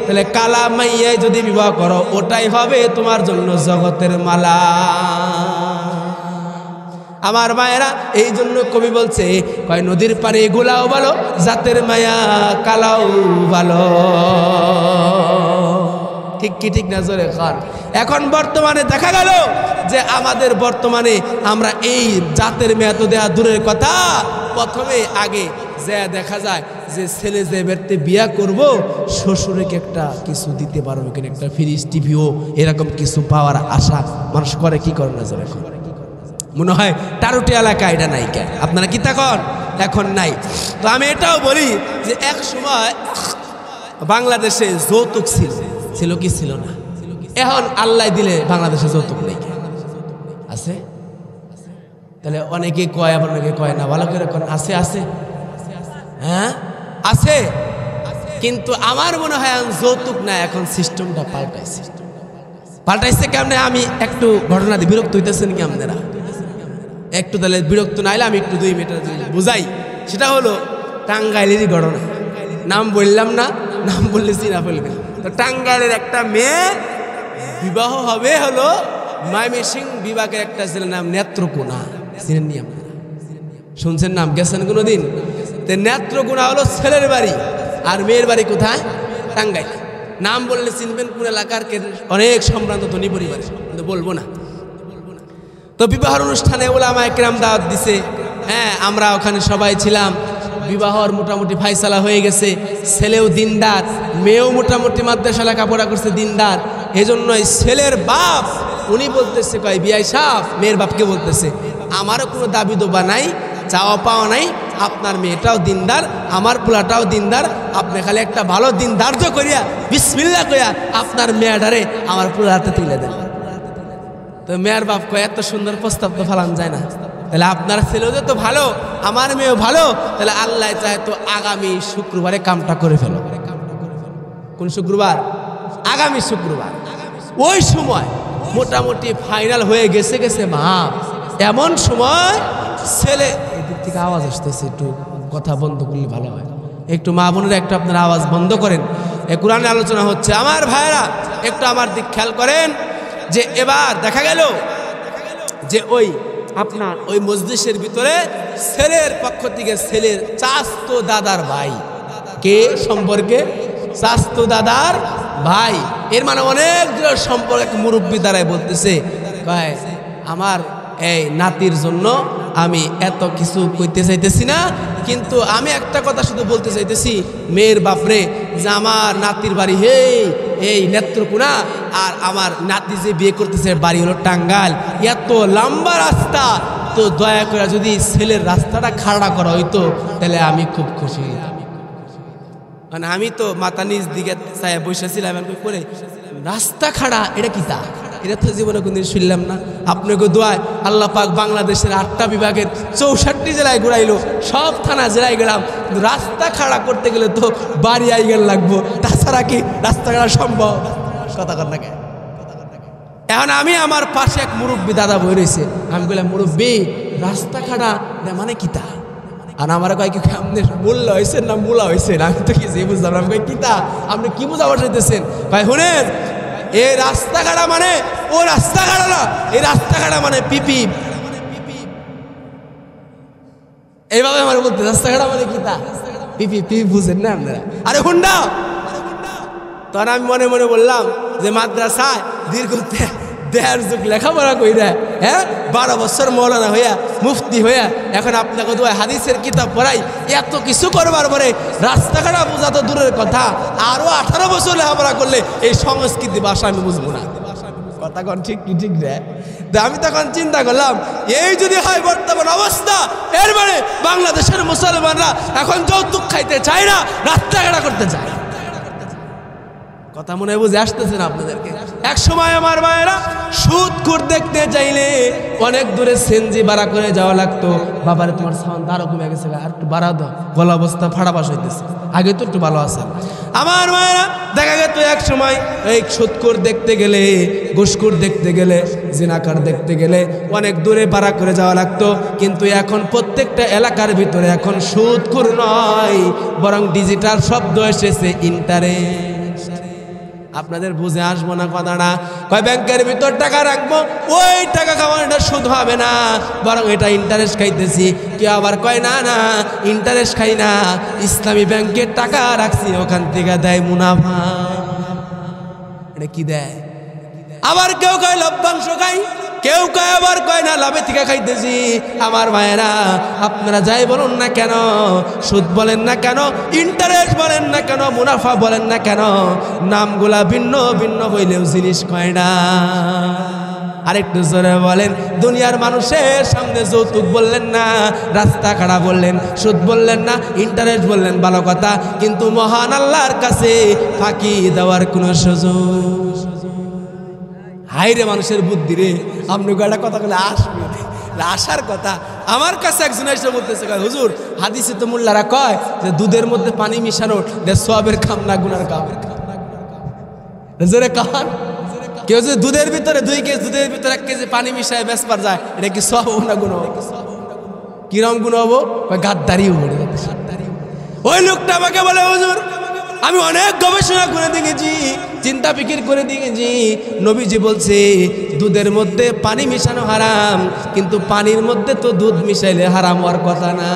তাহলে কালা মাইয়ায় যদি বিবাহ করো, ওটাই হবে তোমার জন্য জগতের মালা। আমার মায়েরা, এই জন্য কবি বলছে কয় নদীর পারে গোলাও ভালো, জাতের মায়া কালাও ভালো। ঠিক কি ঠিক না? জোরে খান। এখন বর্তমানে দেখা গেল যে আমাদের বর্তমানে আমরা এই জাতের মেয়ে তো দেয়া দূরের কথা, প্রথমে আগে যে দেখা যায় যে ছেলে যে বেরতে বিয়া করব, শ্বশুরকে একটা কিছু দিতে পারবো কিনা, একটা ফ্রিজ টিভিও এরকম কিছু পাওয়ার আশা মানুষ করে। কি করে না জোরে এখন মনে হয় টারুটি এলাকা এটা নাই কেন? আপনারা কি তখন এখন নাই? তো আমি এটাও বলি যে এক সময় বাংলাদেশে যৌতুক ছিল কি ছিল না? এখন আল্লাহ দিলে বাংলাদেশে যৌতুক নেই, আছে? তাহলে অনেকে কয়, আবার অনেকে কয় না। ভালো করে আছে, আছে, হ্যাঁ আছে। কিন্তু আমার মনে হয় যৌতুক না, এখন সিস্টেমটা পাল্টাইছে কেমনে? আমি একটু ঘটনা দিয়ে বিরক্ত হইতেছেন কি আপনারা? একটু তাহলে বিরক্ত নাইলে আমি একটু 2 মিনিট বুঝাই। সেটা হলো টাঙ্গাইলেরই ঘটনা। নাম বললাম না, নাম বললে চিনা ফেলবেন। তো টাঙ্গাইলের একটা মেয়ে বিবাহ হবে হলো ময়মনসিংহ বিভাগের একটা ছেলের নাম নেত্রকোনা। চিনেন নি আপনারা? শুনছেন নাম? গেছেন কোনোদিন? তো নেত্রকোনা হলো ছেলের বাড়ি, আর মেয়ের বাড়ি কোথায়? টাঙ্গাইল। নাম বললে চিনবেন, কোন এলাকার অনেক সম্ভ্রান্ত ধনী পরিবার, কিন্তু বলবো না। তো বিবাহের অনুষ্ঠানে ওলামায়ে কেরাম দাওয়াত দিছে। হ্যাঁ, আমরা ওখানে সবাই ছিলাম। বিবাহর মোটামুটি ফাইসালা হয়ে গেছে। ছেলেও দিনদার, মেয়েও মোটামুটি মাদ্রাসা লেখাপড়া করছে, দিনদার। এজন্য ছেলের বাপ উনি বলতেছে, কয় বিয়াই সাহেব, মেয়ের বাপকে বলতেছে, আমারও কোনো দাবি দোবা নাই, চাওয়া পাওয়া নাই, আপনার মেয়েটাও দিনদার, আমার পোলাটাও দিনদার, আপনি খালি একটা ভালো দিন ধার্য করিয়া বিসমিল্লাহ কইয়া আপনার মেয়েটারে আমার পোলার হাতে তুলে দেন। তো মেয়ের বাপ কয়, এত সুন্দর প্রস্তাব তো ফালান যায় না। তাহলে আপনার ছেলেও যে তো ভালো, আমার মেয়েও ভালো, তাহলে আল্লাহ চায় তো আগামী শুক্রবারে কামটা করে ফেলো। কোন শুক্রবার? আগামী শুক্রবার। ওই সময় মোটামুটি ফাইনাল হয়ে গেছে মা। এমন সময় ছেলে, এদিক থেকে আওয়াজ আসতেছে, একটু কথা বন্ধ করলে ভালো হয়। একটু মা বোনেরা একটু আপনার আওয়াজ বন্ধ করেন। এই কোরআনের আলোচনা হচ্ছে। আমার ভাইরা একটু আমার দিক খেয়াল করেন যে এবার দেখা গেল যে আপনার ওই মজলিসের ভিতরে ছেলের পক্ষ থেকে ছেলের চাচতো দাদার ভাই, কে সম্পর্কে? চাচতো দাদার ভাই। এর মানে অনেক দূরের সম্পর্ক। এক মুরব্বী দ্বারাই বলতেছে, কয় আমার এই নাতির জন্য আমি এত কিছু কইতে চাইতেছি না, কিন্তু আমি একটা কথা শুধু বলতে চাইতেছি মেয়ের বাপরে, যে আমার নাতির বাড়ি এই নেত্রকোনা, আর আমার নাতি যে বিয়ে করতেছে বাড়ি হলো টাঙ্গাইল। এত লম্বা রাস্তা, তো দয়া করে যদি ছেলের রাস্তাটা খাড়া করা হইতো তাহলে আমি খুব খুশি হইতাম। মানে আমি তো মাথা নিজ দিকে চাই বসেছিলাম, করে রাস্তা খাড়া, এটা কি তা? এটা তো জীবনে কোনদিন শুনলাম না। আপনাকে দোয়ায় আল্লাহ পাক বাংলাদেশের 8টা বিভাগের 64 জেলায় ঘুরাইলো, সব থানা জেলায় গেলাম, কিন্তু রাস্তা খাড়া করতে গেলে তো বাড়ি আইগেল লাগবো, তাছাড়া কি রাস্তা খাড়া সম্ভব? কথা কর না। এখন আমি আমার পাশে এক মুরব্বী দাদা বই রয়েছে, আমি বললাম মুরব্বী রাস্তা খাড়া মানে কিতা? আর আমার কয় কি আপনি মূল্য হয়েছেন না মূলা হয়েছেন? আমি তো কিছু বুঝলাম না। আমি কই কিতা, আপনি কি বুঝা বসাইতেছেন? ভাই শুনেন, এই রাস্তা খাড়া মানে ও রাস্তা খাড়া না, এই রাস্তা খাড়া মানে পিপি। এইভাবে আমার বলতে রাস্তা খাড়া মানে কিতা, পিপি পিপি বুঝেন না আপনারা? আরে হুন্ডা। তখন আমি মনে মনে বললাম যে মাদ্রাসায় দীর্ঘ 1.5 যুগ লেখাপড়া কইরা, হ্যাঁ 12 বছর মৌলানা হইয়া মুফতি হইয়া এখন আপনাকে দোয়া হাদিসের কিতাব পড়াই, এত কিছু করবার পরে রাস্তাঘাটা বোঝা তো দূরের কথা, আরো 18 বছর লেখাপড়া করলে এই সংস্কৃতি ভাষা আমি বুঝবো না। কথা কন ঠিক কি ঠিক রে? আমি তখন চিন্তা করলাম, এই যদি হয় বর্তমান অবস্থা, এর মানে বাংলাদেশের মুসলমানরা এখন যৌতুক খাইতে চায় না, রাস্তাঘাটা করতে চায়। কথা মনে বুঝে আসতেছে না আপনাদেরকে? এক সময় আমার মায়েরা সুদখোর দেখতে চাইলে অনেক দূরে সেনজি ভাড়া করে যাওয়া লাগতো। বাবারে তোমার সাউন্ড আরো কমে গেছে, আর একটু বাড়া দাও, গলা অবস্থা ফাড়াবাস হইতেছে, আগে তো একটু ভালো আছে। আমার মায়েরা দেখা গেত এক সময় এই সুদখোর দেখতে গেলে, ঘুষখোর দেখতে গেলে, জিনাকার দেখতে গেলে অনেক দূরে ভাড়া করে যাওয়া লাগতো। কিন্তু এখন প্রত্যেকটা এলাকার ভিতরে এখন সুদখোর নয়, বরং ডিজিটাল শব্দ এসেছে, ইন্টারেস্ট। আপনাদের বুঝে আসবো না কথাটা? কয় ব্যাংকের ভিতর টাকা রাখবো, ওই টাকা খাওয়ার এটা সুদ হবে না, বরং এটা ইন্টারেস্ট খাইতেছি। কেউ আবার কয় না না ইন্টারেস্ট খাই না, ইসলামী ব্যাংকের টাকা রাখছি, ওখান থেকে দেয় মুনাফা। এটা কি দেয়? আবার কেউ কয় লভ্যাংশ খাই, কেউ কয় আবার কয় না লাভে থেকে খাইতেছি। আমার ভাইয়েরা আপনারা যাই বলুন না কেন, সুদ বলেন না কেন, ইন্টারেস্ট বলেন না কেন, মুনাফা বলেন না কেন, নামগুলা ভিন্ন ভিন্ন হইলেও জিনিস কয় না। আরেকটু জোরে বলেন, দুনিয়ার মানুষের সামনে যৌতুক বললেন না, রাস্তা খাড়া বললেন, সুদ বললেন না, ইন্টারেস্ট বললেন, ভালো কথা, কিন্তু মহান আল্লাহর কাছে ফাঁকি দেওয়ার কোনো সুযোগ। হাইরে মানুষের বুদ্ধি রে, আপনি একটা কথা বলে আসবে, আসার কথা। আমার কাছে একজন এসে বলতেছে, হুজুর হাদিসে তো মোল্লারা কয় যে দুধের মধ্যে পানি মিশানো সওয়াবের কাম না গুনার কাম। জোরে কান। কেউ যদি দুধের ভিতরে 2 কেজি দুধের ভিতরে 1 কেজি পানি মিশায় বেচবার যায়, এটা কি সওয়াব না গুনাহ? কিরম গুনাহ হবো? গাদ্দারি হবো। ওই লোকটা আমাকে বলে, হুজুর আমি অনেক গবেষণা করে দেখেছি, চিন্তা ফিকির করে দেখেছি, নবীজি বলছে দুধের মধ্যে পানি মিশানো হারাম, কিন্তু পানির মধ্যে তো দুধ মিশাইলে হারাম হওয়ার কথা না।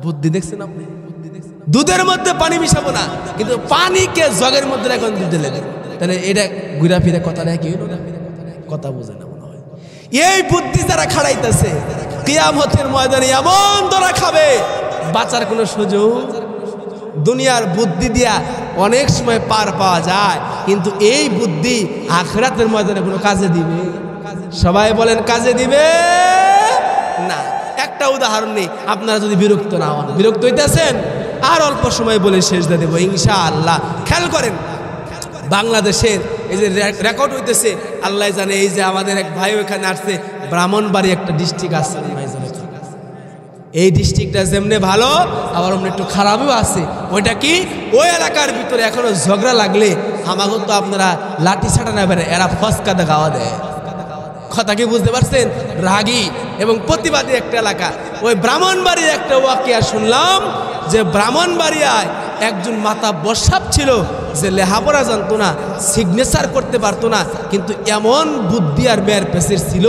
বুদ্ধি দেখছেন আপনি? দুধের মধ্যে পানি মিশাবো না, কিন্তু পানিকে জগের মধ্যে এখন দুধে লেগে, তাহলে এটা ঘুরা ফিরে কথা নেই, কি হলো? কথা বোঝে না মনে হয়। এই বুদ্ধি যারা খাড়াইতেছে, কিয়ামতের ময়দানে এমন ধরা খাবে, বাঁচার কোনো সুযোগ। দুনিয়ার বুদ্ধি দিয়া অনেক সময় পার পাওয়া যায়, কিন্তু এই বুদ্ধি আখিরাতের ময়দানে কোনো কাজে দিবে? সবাই বলেন কাজে দিবে না। একটা উদাহরণ নেই, আপনারা যদি বিরক্ত না হন, বিরক্ত হইতেছেন, আর অল্প সময় বলে শেষ দিয়ে দেবো ইনশাআল্লাহ। খেয়াল করেন, বাংলাদেশের এই যে রেকর্ড হইতেছে, আল্লাহ জানে, এই যে আমাদের এক ভাই ওখানে আসছে, ব্রাহ্মণবাড়ি একটা ডিস্ট্রিক্ট আছে, এই ডিস্ট্রিক্টটা যেমনি ভালো আবার অমনি একটু খারাপও আছে। ওইটা কি, ওই এলাকার ভিতরে এখনো ঝগড়া লাগলে আমাকে তো আপনারা লাঠি ছাটা নেবেন, এরা ফসকা দেখাওয়া দেয়। কথা কি বুঝতে পারছেন? রাগী এবং প্রতিবাদী একটা এলাকা। ওই ব্রাহ্মণবাড়ির একটা ওয়াকিয়া শুনলাম যে ব্রাহ্মণবাড়িয়ায় একজন মাতা বসাব ছিল, যে লেহাপড়া জানতো না, সিগনেচার করতে পারতো না, কিন্তু এমন বুদ্ধি আর মেয়ের পেশির ছিল,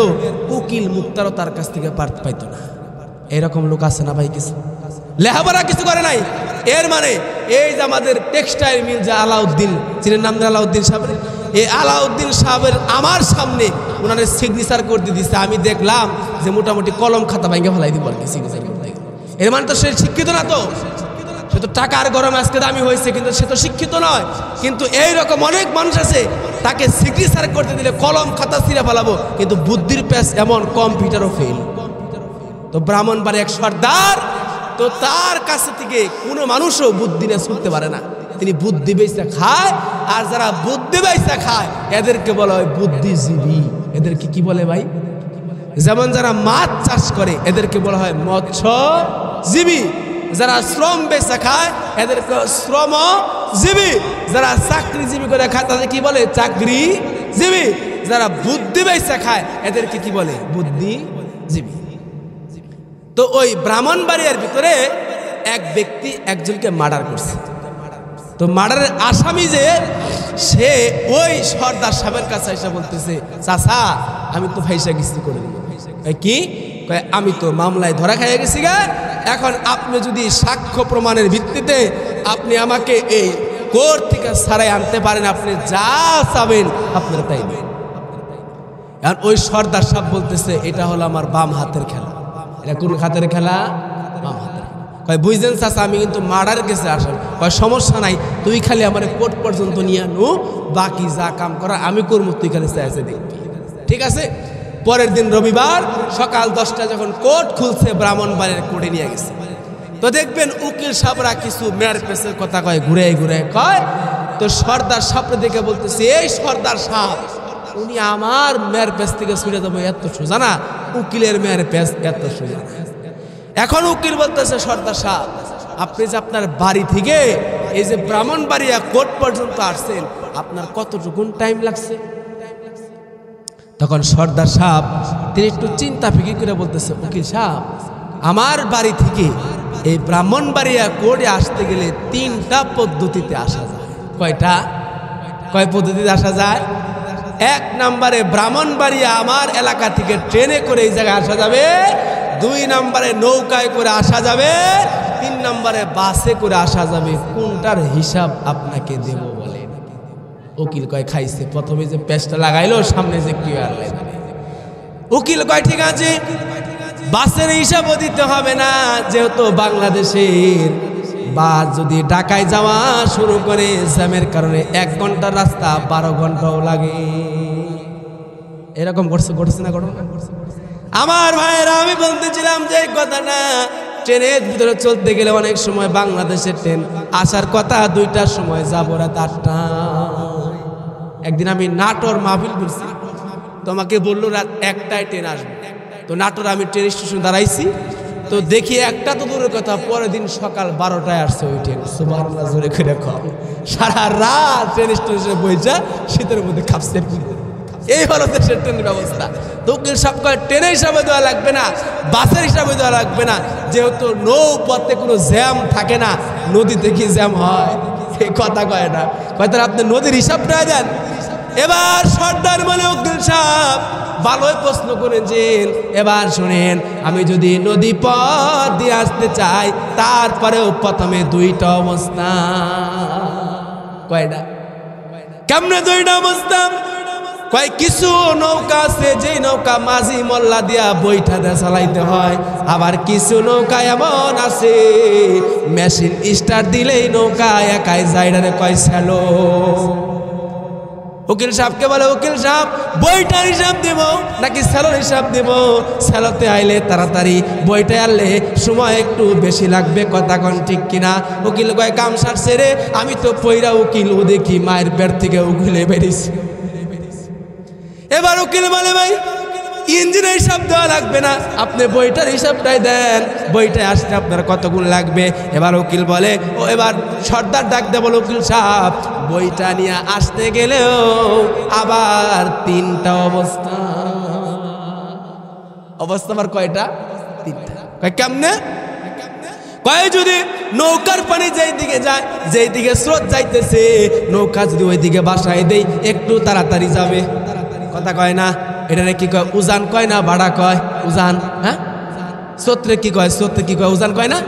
উকিল মুক্তারও তার কাছ থেকে পাইতো না। এরকম লোক আছে না ভাই? কিছু লেহাপড়া কিছু করে নাই। এর মানে এই যে আমাদের টেক্সটাইল মিল যে আলাউদ্দিন, চিনের নাম আলাউদ্দিন সাহেব, এই আলাউদ্দিন সাহেবের আমার সামনে ওনারা সিগনেচার করতে দিচ্ছে। আমি দেখলাম যে মোটামুটি কলম খাতা ভাঙে ফেলাই দিব আর কি সিগনেচার করতে। এর মানে তো সে শিক্ষিত না, তো সে তো টাকার গরম আজকে দামি হয়েছে, কিন্তু সে তো শিক্ষিত নয়। কিন্তু এইরকম অনেক মানুষ আছে, তাকে সিগনেচার করতে দিলে কলম খাতা ছিঁড়ে ফেলাবো, কিন্তু বুদ্ধির প্যাস এমন, কম্পিউটারও ফেল। তো ব্রাহ্মণবাড়ি এক সর্দার, তো তার কাছে থেকে কোনো মানুষও বুদ্ধি নিয়ে ছুটতে পারে না, তিনি বুদ্ধি বেচা খায়। আর যারা বুদ্ধি বেচা খায় এদেরকে বলা হয় বুদ্ধিজীবী। এদেরকে কি বলে ভাই? যেমন যারা মাছ চাষ করে এদেরকে বলা হয় মৎস্যজীবী, যারা শ্রম বেচা খায় এদেরকে শ্রমজীবী, যারা চাকরিজীবী করে খায় তাদের কি বলে? চাকরিজীবী। জীবী, যারা বুদ্ধি বেচা খায় এদেরকে কি বলে? বুদ্ধিজীবী। তো ওই ব্রাহ্মণবাড়িয়ার ভিতরে এক ব্যক্তি একজনকে মার্ডার করছে। তো মার্ডারের আসামি যে সে ওই সর্দার সাহেবের কাছে এসে বলতেছে, চাচা আমি তো ফাইসা গেছি করে দিব। কি? আমি তো মামলায় ধরা খাইয়া গেছি গা, এখন আপনি যদি সাক্ষ্য প্রমাণের ভিত্তিতে আপনি আমাকে এই কোর্ট থেকে ছাড়াই আনতে পারেন, আপনি যা চাবেন আপনার তাই দিন। আর ওই সর্দার সাহেব বলতেছে, এটা হলো আমার বাম হাতের খেলা। এটা কোন হাতের খেলা? বাম হাতের। কয় বুঝলেন চাচা, আমি কিন্তু মার্ডার কেসে আসলাম। কয় সমস্যা নাই, তুই খালি আমার কোর্ট পর্যন্ত নিয়ে আনু, বাকি যা কাম করা আমি করবো, তুই খালি চাইছে দেখবি। ঠিক আছে। পরের দিন রবিবার সকাল 10টায় যখন কোর্ট খুলছে, ব্রাহ্মণবাড়ির কোর্টে নিয়ে গেছে। তো দেখবেন উকিল সাহেবরা কিছু মেয়ার পেসের কথা কয়, ঘুরে ঘুরে কয়। তো সর্দার সাহেবরে দেখে বলতেছে, এই সর্দার সাহেব, উনি আমার মেয়ার পেস থেকে ছুটে যাবো এত সোজা না, উকিলের মেয়ার পেস এত সোজা না। এখন উকিল বলতেছে, সর্দার সাহেব আপনি যে আপনার বাড়ি থেকে এই যে ব্রাহ্মণবাড়িয়া কোর্ট পর্যন্ত আসছেন, আপনার কতটুকুন টাইম লাগছে? তখন সর্দার সাহেব তিনি একটু চিন্তা ফিকির করে বলতেছে, উকিল সাহেব আমার বাড়ি থেকে এই ব্রাহ্মণবাড়িয়া কোর্টে আসতে গেলে 3টা পদ্ধতিতে আসা যায়। কয়টা? কয় পদ্ধতিতে আসা যায়? 1 নম্বরে ব্রাহ্মণবাড়িয়া আমার এলাকা থেকে ট্রেনে করে এই জায়গায় আসা যাবে, 2 নম্বরে নৌকায় করে আসা যাবে, 3 নম্বরে বাসে করে আসা যাবে। কোনটার হিসাব আপনাকে দেব বলে? উকিল কয় খাইছে। প্রথমে যে পেস্টটা লাগাইলো, সামনে যে কিউআর লাইন। উকিল কয় ঠিক আছে, বাসের হিসাবও দিতে হবে না, যেহেতু বাংলাদেশের বাস যদি ঢাকায় যাওয়া শুরু করে জ্যামের কারণে 1 ঘন্টার রাস্তা 12 ঘন্টাও লাগে। এরকম ঘটছে না ঘটনা? আমার ভাইয়েরা, আমি বলতেছিলাম যে কথাটা, ট্রেনের ভিতরে চলতে গেলে অনেক সময় বাংলাদেশের ট্রেন আসার কথা 2টার সময়, যাবো রাত 8টা। একদিন আমি নাটোর মাহফিল করছি, তোমাকে বললো রাত 1টায় ট্রেন আসবে। তো নাটোর আমি ট্রেন স্টেশন দাঁড়াইছি, তো দেখি একটা তো দূরের কথা, পরের দিন সকাল 12টায় আসছে ওই ট্রেন। সুবহানাল্লাহ জোরে করে কম, সারা রাত ট্রেন স্টেশনে বইছা শীতের মধ্যে কাঁপছে। এই হলো দেশের ট্রেনের ব্যবস্থা। তো উকিল সাহেব কয় ট্রেনের হিসাবে দেওয়া লাগবে না, বাসের হিসাবে দেওয়া লাগবে না, যেহেতু নৌপথে কোনো জ্যাম থাকে না, নদীতে কি জ্যাম হয়? এই কথা কয় না, কয় তাহলে আপনি নদীর হিসাবটা দেন। এবার সর্দার মানে উকিল সাহেব ভালোই প্রশ্ন করেছেন। এবার শুনেন, আমি যদি নদী পথ দিয়ে আসতে চাই, তারপরেও প্রথমে 2টা অবস্থা। কয়টা? কেমনে 2টা অবস্থা? কয় কিছু নৌকা আছে, যেই নৌকা মাঝি মোল্লা দিয়া বৈঠা দিয়ে চালাইতে হয়, আবার কিছু নৌকা এমন আছে মেশিন স্টার্ট দিলেই নৌকা একাই যাইডারে কয় স্যালো। উকিল সাহেবকে বলে, উকিল সাহেব বইটার হিসাব দেব নাকি স্যালোর হিসাব দেব? স্যালোতে আইলে তাড়াতাড়ি, বইটা আনলে সময় একটু বেশি লাগবে। কথা কোন ঠিক কিনা? উকিল কয় কাম সারছে রে, আমি তো পইরা উকিল, ও দেখি মায়ের পেট থেকে উকিলে বেরিয়েছে। এবার উকিল বলে, ভাই ইঞ্জিনের হিসাব দেওয়া লাগবে না, আপনি বইটার হিসাবটাই দেন, বইটায় আসতে আপনার কতগুণ লাগবে। এবার উকিল বলে, ও এবার সর্দার ডাক দেয়, বলে উকিল সাহেব বইটা নিয়ে আসতে গেলেও আবার 3টা অবস্থা। অবস্থা আবার কয়টা? 3টা। কয় কেমনে? কয় যদি নৌকার পানি যেই দিকে যায়, যেই দিকে স্রোত যাইতেছে, নৌকা যদি ওই দিকে বাসায় দেই একটু তাড়াতাড়ি যাবে। কথা কয় না? এটা কি কয়? উজান কয় না ভাড়া কয়? উজান। হ্যাঁ, স্রোতরে কি কয়? স্রোতরে কি কয়? উজান কয় না?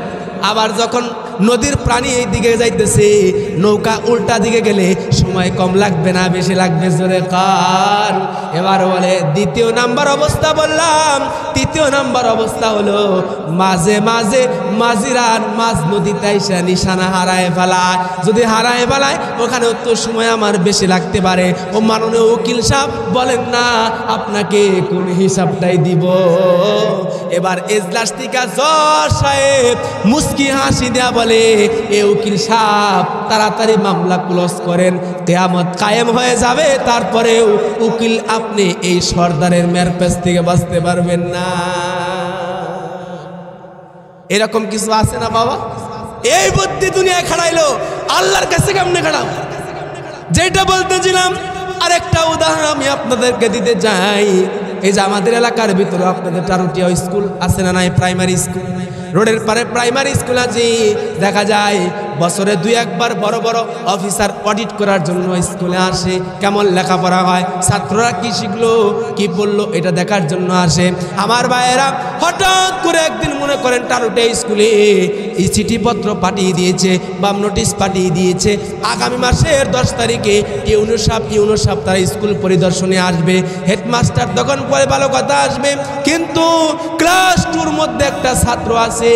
আবার যখন নদীর প্রাণী এই দিকে যাইতেছে, নৌকা উল্টা দিকে গেলে সময় কম লাগবে না বেশি লাগবে? জোরে কান। এবার বলে 2য় নাম্বার অবস্থা বললাম। 3য় নাম্বার অবস্থা হলো মাঝে মাঝে মাঝিরা মাঝ নদীতে এসে নিশানা হারায় ফেলায়। যদি হারায় ফেলায় ওখানে তো সময় আমার বেশি লাগতে পারে। ও মাননীয় উকিল সাহেব বলেন না আপনাকে কোন হিসাবটাই দিব? এবার এজলাস থেকে জজ সাহেব মুস্কি হাসি দেয়া বলে, এ উকিল সাহেব তাড়াতাড়ি মামলা ক্লোজ করেন, কিয়ামত কায়েম হয়ে যাবে, তারপরেও উকিল আপনি এই সর্দারের মেয়ের পেছ থেকে বাঁচতে পারবেন না। এরকম কিছু আছে না বাবা? এই বুদ্ধি দুনিয়া খাড়াইলো, আল্লাহর কাছে কেমনে খাড়াও? যেটা বলতেছিলাম, আরেকটা উদাহরণ আমি আপনাদেরকে দিতে চাই। এই যে আমাদের এলাকার ভিতরে আপনাদের টারুটিয়া স্কুল আছে না নাই? প্রাইমারি স্কুল, রোডের পারে প্রাইমারি স্কুল আছে। দেখা যায় বছরে 2 একবার বড় বড় অফিসার অডিট করার জন্য স্কুলে আসে। কেমন লেখাপড়া হয়, ছাত্ররা কি শিখলো কি পড়লো এটা দেখার জন্য আসে। আমার ভাইয়েরা, হঠাৎ করে একদিন মনে করেন টারুটিয়া স্কুলে এই চিঠিপত্র পাঠিয়ে দিয়েছে বা নোটিশ পাঠিয়ে দিয়েছে, আগামী মাসের 10 তারিখে ইউনো সাহেব তারা স্কুল পরিদর্শনে আসবে। হেডমাস্টার তখন পরে ভালো কথা আসবে, কিন্তু ক্লাস 2-র মধ্যে একটা ছাত্র আছে,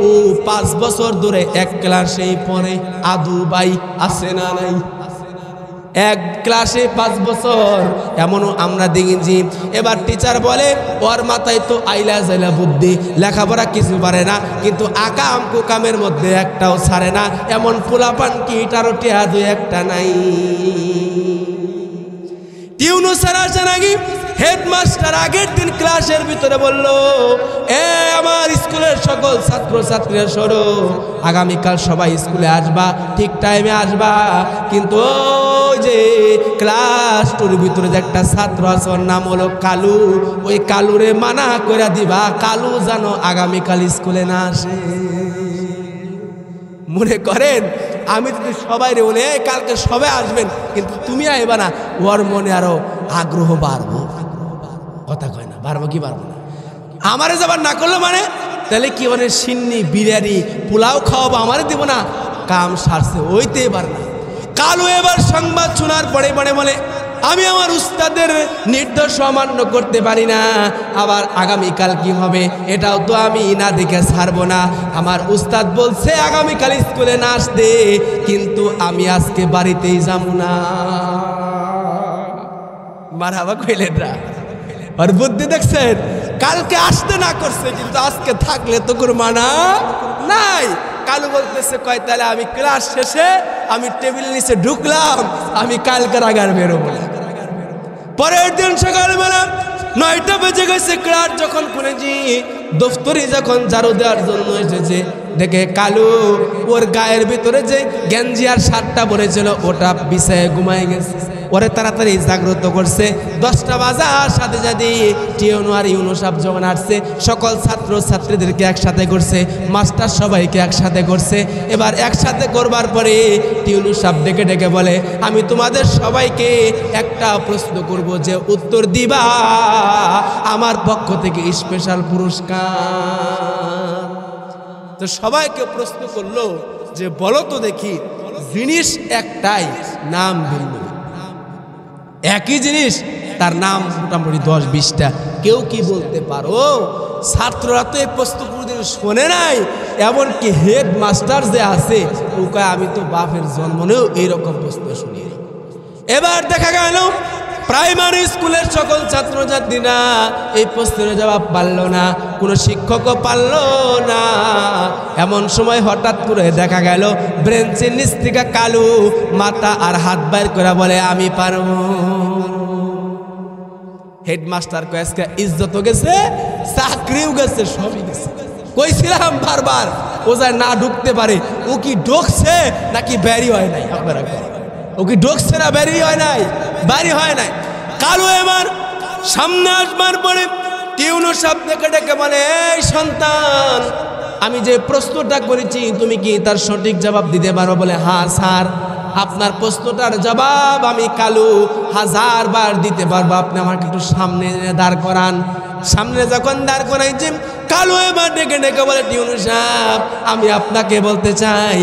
ও 5 বছর ধরে এক ক্লাসেই পড়ে। আদু ভাই আছে না নাই? এক ক্লাসে 5 বছর, এমনও আমরা দেখেছি। এবার টিচার বলে ওর মাথায় তো আইলা জাইলা বুদ্ধি, লেখাপড়া কিছু পারে না, কিন্তু আকাম কুকামের মধ্যে একটাও ছাড়ে না। এমন পোলাপান কি টারুটিয়া 2-1টা নাই? টিউনো স্যার আসে নাকি? হেডমাস্টার আগের দিন ক্লাসের ভিতরে বলল, এ আমার স্কুলের সকল ছাত্র ছাত্রীরা শোনো, আগামীকাল সবাই স্কুলে আসবা, ঠিক টাইমে আসবা, কিন্তু ওই যে ক্লাস 2-র ভিতরে যে একটা ছাত্র আছে, ওর নাম হলো কালু, ওই কালুরে মানা করে দিবা, কালু যেন আগামীকাল স্কুলে না আসে। মনে করেন আমি যদি সবাই রে বলে কালকে সবাই আসবেন কিন্তু তুমি আইবা না, ওর মনে আরো আগ্রহ বাড়বো। কথা কয় না, বাড়বো কি বাড়বো না? আমারে যাবার না করলো মানে তাহলে কি মানে সিন্নি বিরিয়ানি পোলাও খাওয়াবো, আমারে দিব না? কাম সারছে ওইতে এবার না। কালু এবার সংবাদ শোনার পরে বলে, আমি আমার উস্তাদের নির্দেশ অমান্য করতে পারি না, আবার আগামীকাল কি হবে এটাও তো আমি না দেখে ছাড়বো না। আমার উস্তাদ বলছে আগামীকাল স্কুলে না আসতে, কিন্তু আমি আজকে বাড়িতেই যাবো না। মারহাবা কইলেন না? আর বুদ্ধি দেখছেন? কালকে আসতে না করছে, কিন্তু আজকে থাকলে তো কোনো মানা নাই। কালু বলতেছে কয় তাহলে আমি ক্লাস শেষে আমি টেবিল নিচে ঢুকলাম, আমি কালকের আগে আর বেরোবো না। পরের দিন সকালবেলা 9টা বেজে গেছে, ক্লাস যখন খুলেছি, দফতরি যখন ঝাড়ু দেওয়ার জন্য এসেছে, দেখে কালু ওর গায়ের ভিতরে যে গেঞ্জি আর শার্টটা পরেছিল ওটা বিছায়ে ঘুমায় গেছে। ওরে তাড়াতাড়ি জাগ্রত করছে। 10টা বাজার সাথে সাথে টিউনো আর ইউনো সাহেব যখন আসছে, সকল ছাত্র ছাত্রীদেরকে একসাথে করছে, মাস্টার সবাইকে একসাথে করছে। এবার একসাথে করবার পরে টিউনো সাহেব ডেকে ডেকে বলে, আমি তোমাদের সবাইকে একটা প্রশ্ন করব, যে উত্তর দিবা আমার পক্ষ থেকে স্পেশাল পুরস্কার। তো সবাইকে প্রশ্ন করলো যে বলো তো দেখি, জিনিস একটাই, নাম ভিন্ন, একই জিনিস, তার নাম মোটামুটি 10-20টা, কেউ কি বলতে পারো? ছাত্ররা তো এই প্রশ্ন কোনোদিন শোনে নাই, এমনকি হেড মাস্টার যে আছে ও কয় আমি তো বাপের জন্ম নেও এইরকম প্রশ্ন শুনি। এবার দেখা গেল প্রাইমারি স্কুলের সকল ছাত্রছাত্রীরা এই প্রশ্নের জবাব পারল না, কোনো শিক্ষকও পারল না। এমন সময় হঠাৎ করে দেখা গেল ব্রেঞ্চের নিচ থেকে কালু মাথা আর হাত বাইর করে বলে, আমি পারব। হেডমাস্টার কয় আজকে ইজ্জতও গেছে, চাকরিও গেছে, সবই গেছে। কইছিলাম বারবার ও যায় না ঢুকতে পারে, ও কি ঢুকছে নাকি বেরি হয় নাই? আপনারা ও কি ঢুকছে না বেরি হয় নাই? বাড়ি হয় নাই। কালু এবার সামনে আসবার পরে টিউনো সাহেব ডেকে ডেকে বলে, এই সন্তান, আমি যে প্রশ্নটা করেছি তুমি কি তার সঠিক জবাব দিতে পারো? বলে, হ্যাঁ স্যার, আপনার প্রশ্নটার জবাব আমি কালু 1000 বার দিতে পারবো, আপনি আমাকে একটু সামনে দাঁড় করান। সামনে যখন দাঁড় করাইছি, কালু এবার ডেকে ডেকে বলে, টিউনো সাহেব, আমি আপনাকে বলতে চাই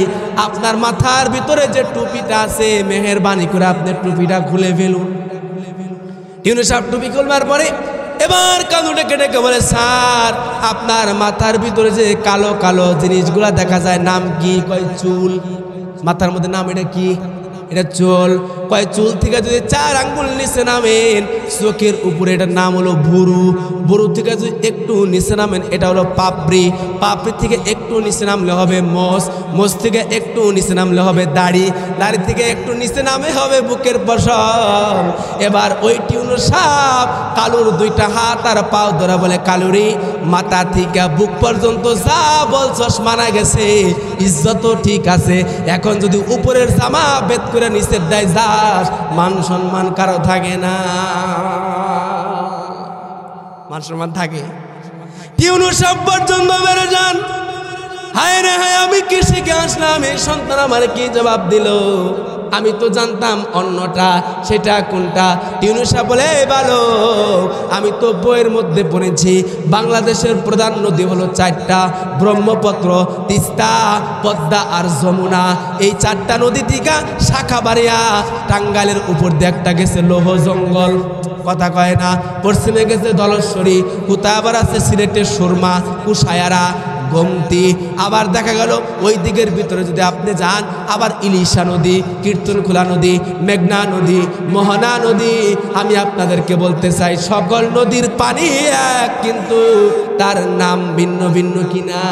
আপনার মাথার ভিতরে যে টুপিটা আছে, মেহেরবানি করে আপনি টুপিটা খুলে ফেলুন। টিউনো সাহেব টুপি খুলবার পরে এবার কালু ডেকে ডেকে বলে, স্যার, আপনার মাথার ভিতরে যে কালো কালো জিনিসগুলা দেখা যায়, নাম কি? কয় চুল। মাথার মধ্যে নাম, এটা কি? এটা চুল। কয় চুল থেকে যদি 4 আঙ্গুল নিচে নামেন চোখের উপরে, এটার নাম হলো ভুরু। ভুরু থেকে যদি একটু নিচে নামেন এটা হলো পাপড়ি। পাপড়ি থেকে একটু নিচে নামলে হবে মোষ। মোষ থেকে একটু নিচে নামলে হবে দাড়ি। দাড়ি থেকে একটু নিচে নামে হবে বুকের পশম। এবার ওই টিউনো সাপ কালুর 2টা হাত আর পাও ধরা বলে, কালুরি, মাথা থেকে বুক পর্যন্ত যা বলছস মানা গেছে, ইজ্জত ঠিক আছে, এখন যদি উপরের জামা বেদ করে নিচের দেয় যা শেষ, মান সম্মান কারো থাকে না। মান সম্মান থাকে? ইউনুস সাহেব পর্যন্ত বেড়ে যান। হায় রে হায়, আমি কি শিখে আসলাম? এই সন্তান আমার কি জবাব দিল? আমি তো জানতাম অন্যটা, সেটা কোনটা? ইউনুস সাহেব বলে, বালক, আমি তো বইয়ের মধ্যে পড়েছি বাংলাদেশের প্রধান নদী হলো 4টা, ব্রহ্মপুত্র, তিস্তা, পদ্মা আর যমুনা। এই 4টা নদী থেকে শাখা বাড়িয়া টাঙ্গাইলের উপর দিয়ে একটা গেছে লৌহ জঙ্গল, কথা কয় না। পশ্চিমে গেছে দলশ্বরী, কোথায় আবার আছে সিলেটের সুরমা, কুশায়ারা, গোমতি। আবার দেখা গেল ওই দিকের ভিতরে যদি আপনি যান, আবার ইলিশা নদী, কীর্তনখোলা নদী, মেঘনা নদী, মোহনা নদী। আমি আপনাদেরকে বলতে চাই, সকল নদীর পানি এক, কিন্তু তার নাম ভিন্ন ভিন্ন কিনা।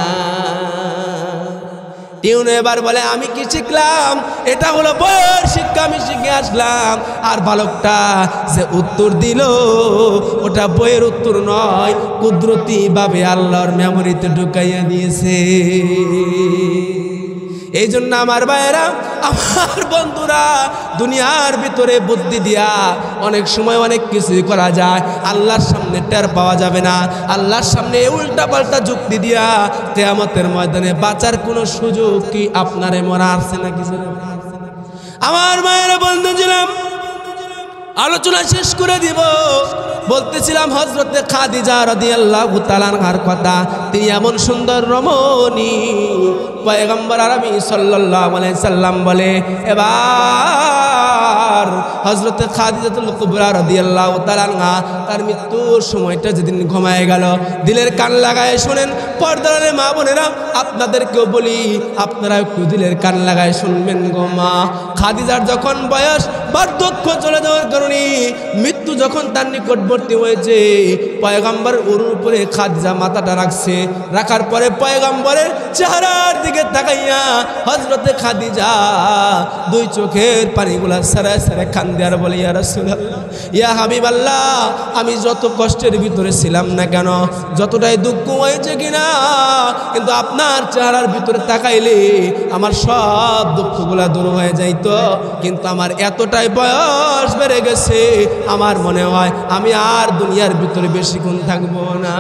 টিউনু এবার বলে, আমি কি শিখলাম? এটা হলো বইয়ের শিক্ষা, আমি শিখে আসলাম। আর বালকটা যে উত্তর দিল, ওটা বইয়ের উত্তর নয়, কুদরতি ভাবে আল্লাহর মেমোরিতে ঢুকাইয়া দিয়েছে। এই জন্য আমার ভাইয়েরা, আমার বন্ধুরা, দুনিয়ার ভিতরে বুদ্ধি দিয়া অনেক সময় অনেক কিছুই করা যায়, আল্লাহর সামনে টের পাওয়া যাবে না। আল্লাহর সামনে উল্টা পাল্টা যুক্তি দিয়া কিয়ামতের ময়দানে বাঁচার কোনো সুযোগ কি আপনারে মরা আসছে না? কিছু আমার মায়েরা বন্ধু ছিলাম, আলোচনা শেষ করে দিব। বলতেছিলাম হযরতে খাদিজা রাদিয়াল্লাহু তাআলা আনহার কথা। তিনি এমন সুন্দর রমণী, পয়গম্বর আরবি সাল্লাল্লাহু আলাইহি সাল্লাম বলে, এবার হযরতে খাদিজাতুল কুবরা রাদিয়াল্লাহু তাআলা আনহা তার মৃত্যুর সময়টা যেদিন ঘুমায় গেল, দিলের কান লাগায় শুনেন পর্দার মা বোনেরা, আপনাদেরকেও বলি, আপনারা একটু দিলের কান লাগায় শুনবেন গো মা। খাদিজার যখন বয়স বার্ধক্য চলে যাওয়ার কারণে মৃত্যু যখন তার নিকটবর্তী হয়েছে, পয়গম্বর ওর উপরে খাদিজা মাথাটা রাখছে। রাখার পরে পয়গম্বরের চেহারার দিকে তাকাইয়া হযরতে খাদিজা দুই চোখের পানিগুলা সারায় সারায় কান্দে আর বলে, ইয়া রাসূলুল্লাহ, ইয়া হাবিবাল্লাহ, আমি যত কষ্টের ভিতরে ছিলাম না কেন, যতটাই দুঃখ হয়েছে কিনা, কিন্তু আপনার চেহারার ভিতরে তাকাইলে আমার সব দুঃখগুলা দূর হয়ে যাইতো। কিন্তু আমার এতটাই বয়স বেড়ে গেছে, আমার মনে হয় আমি আর দুনিয়ার ভিতরে বেশিক্ষণ থাকবো না।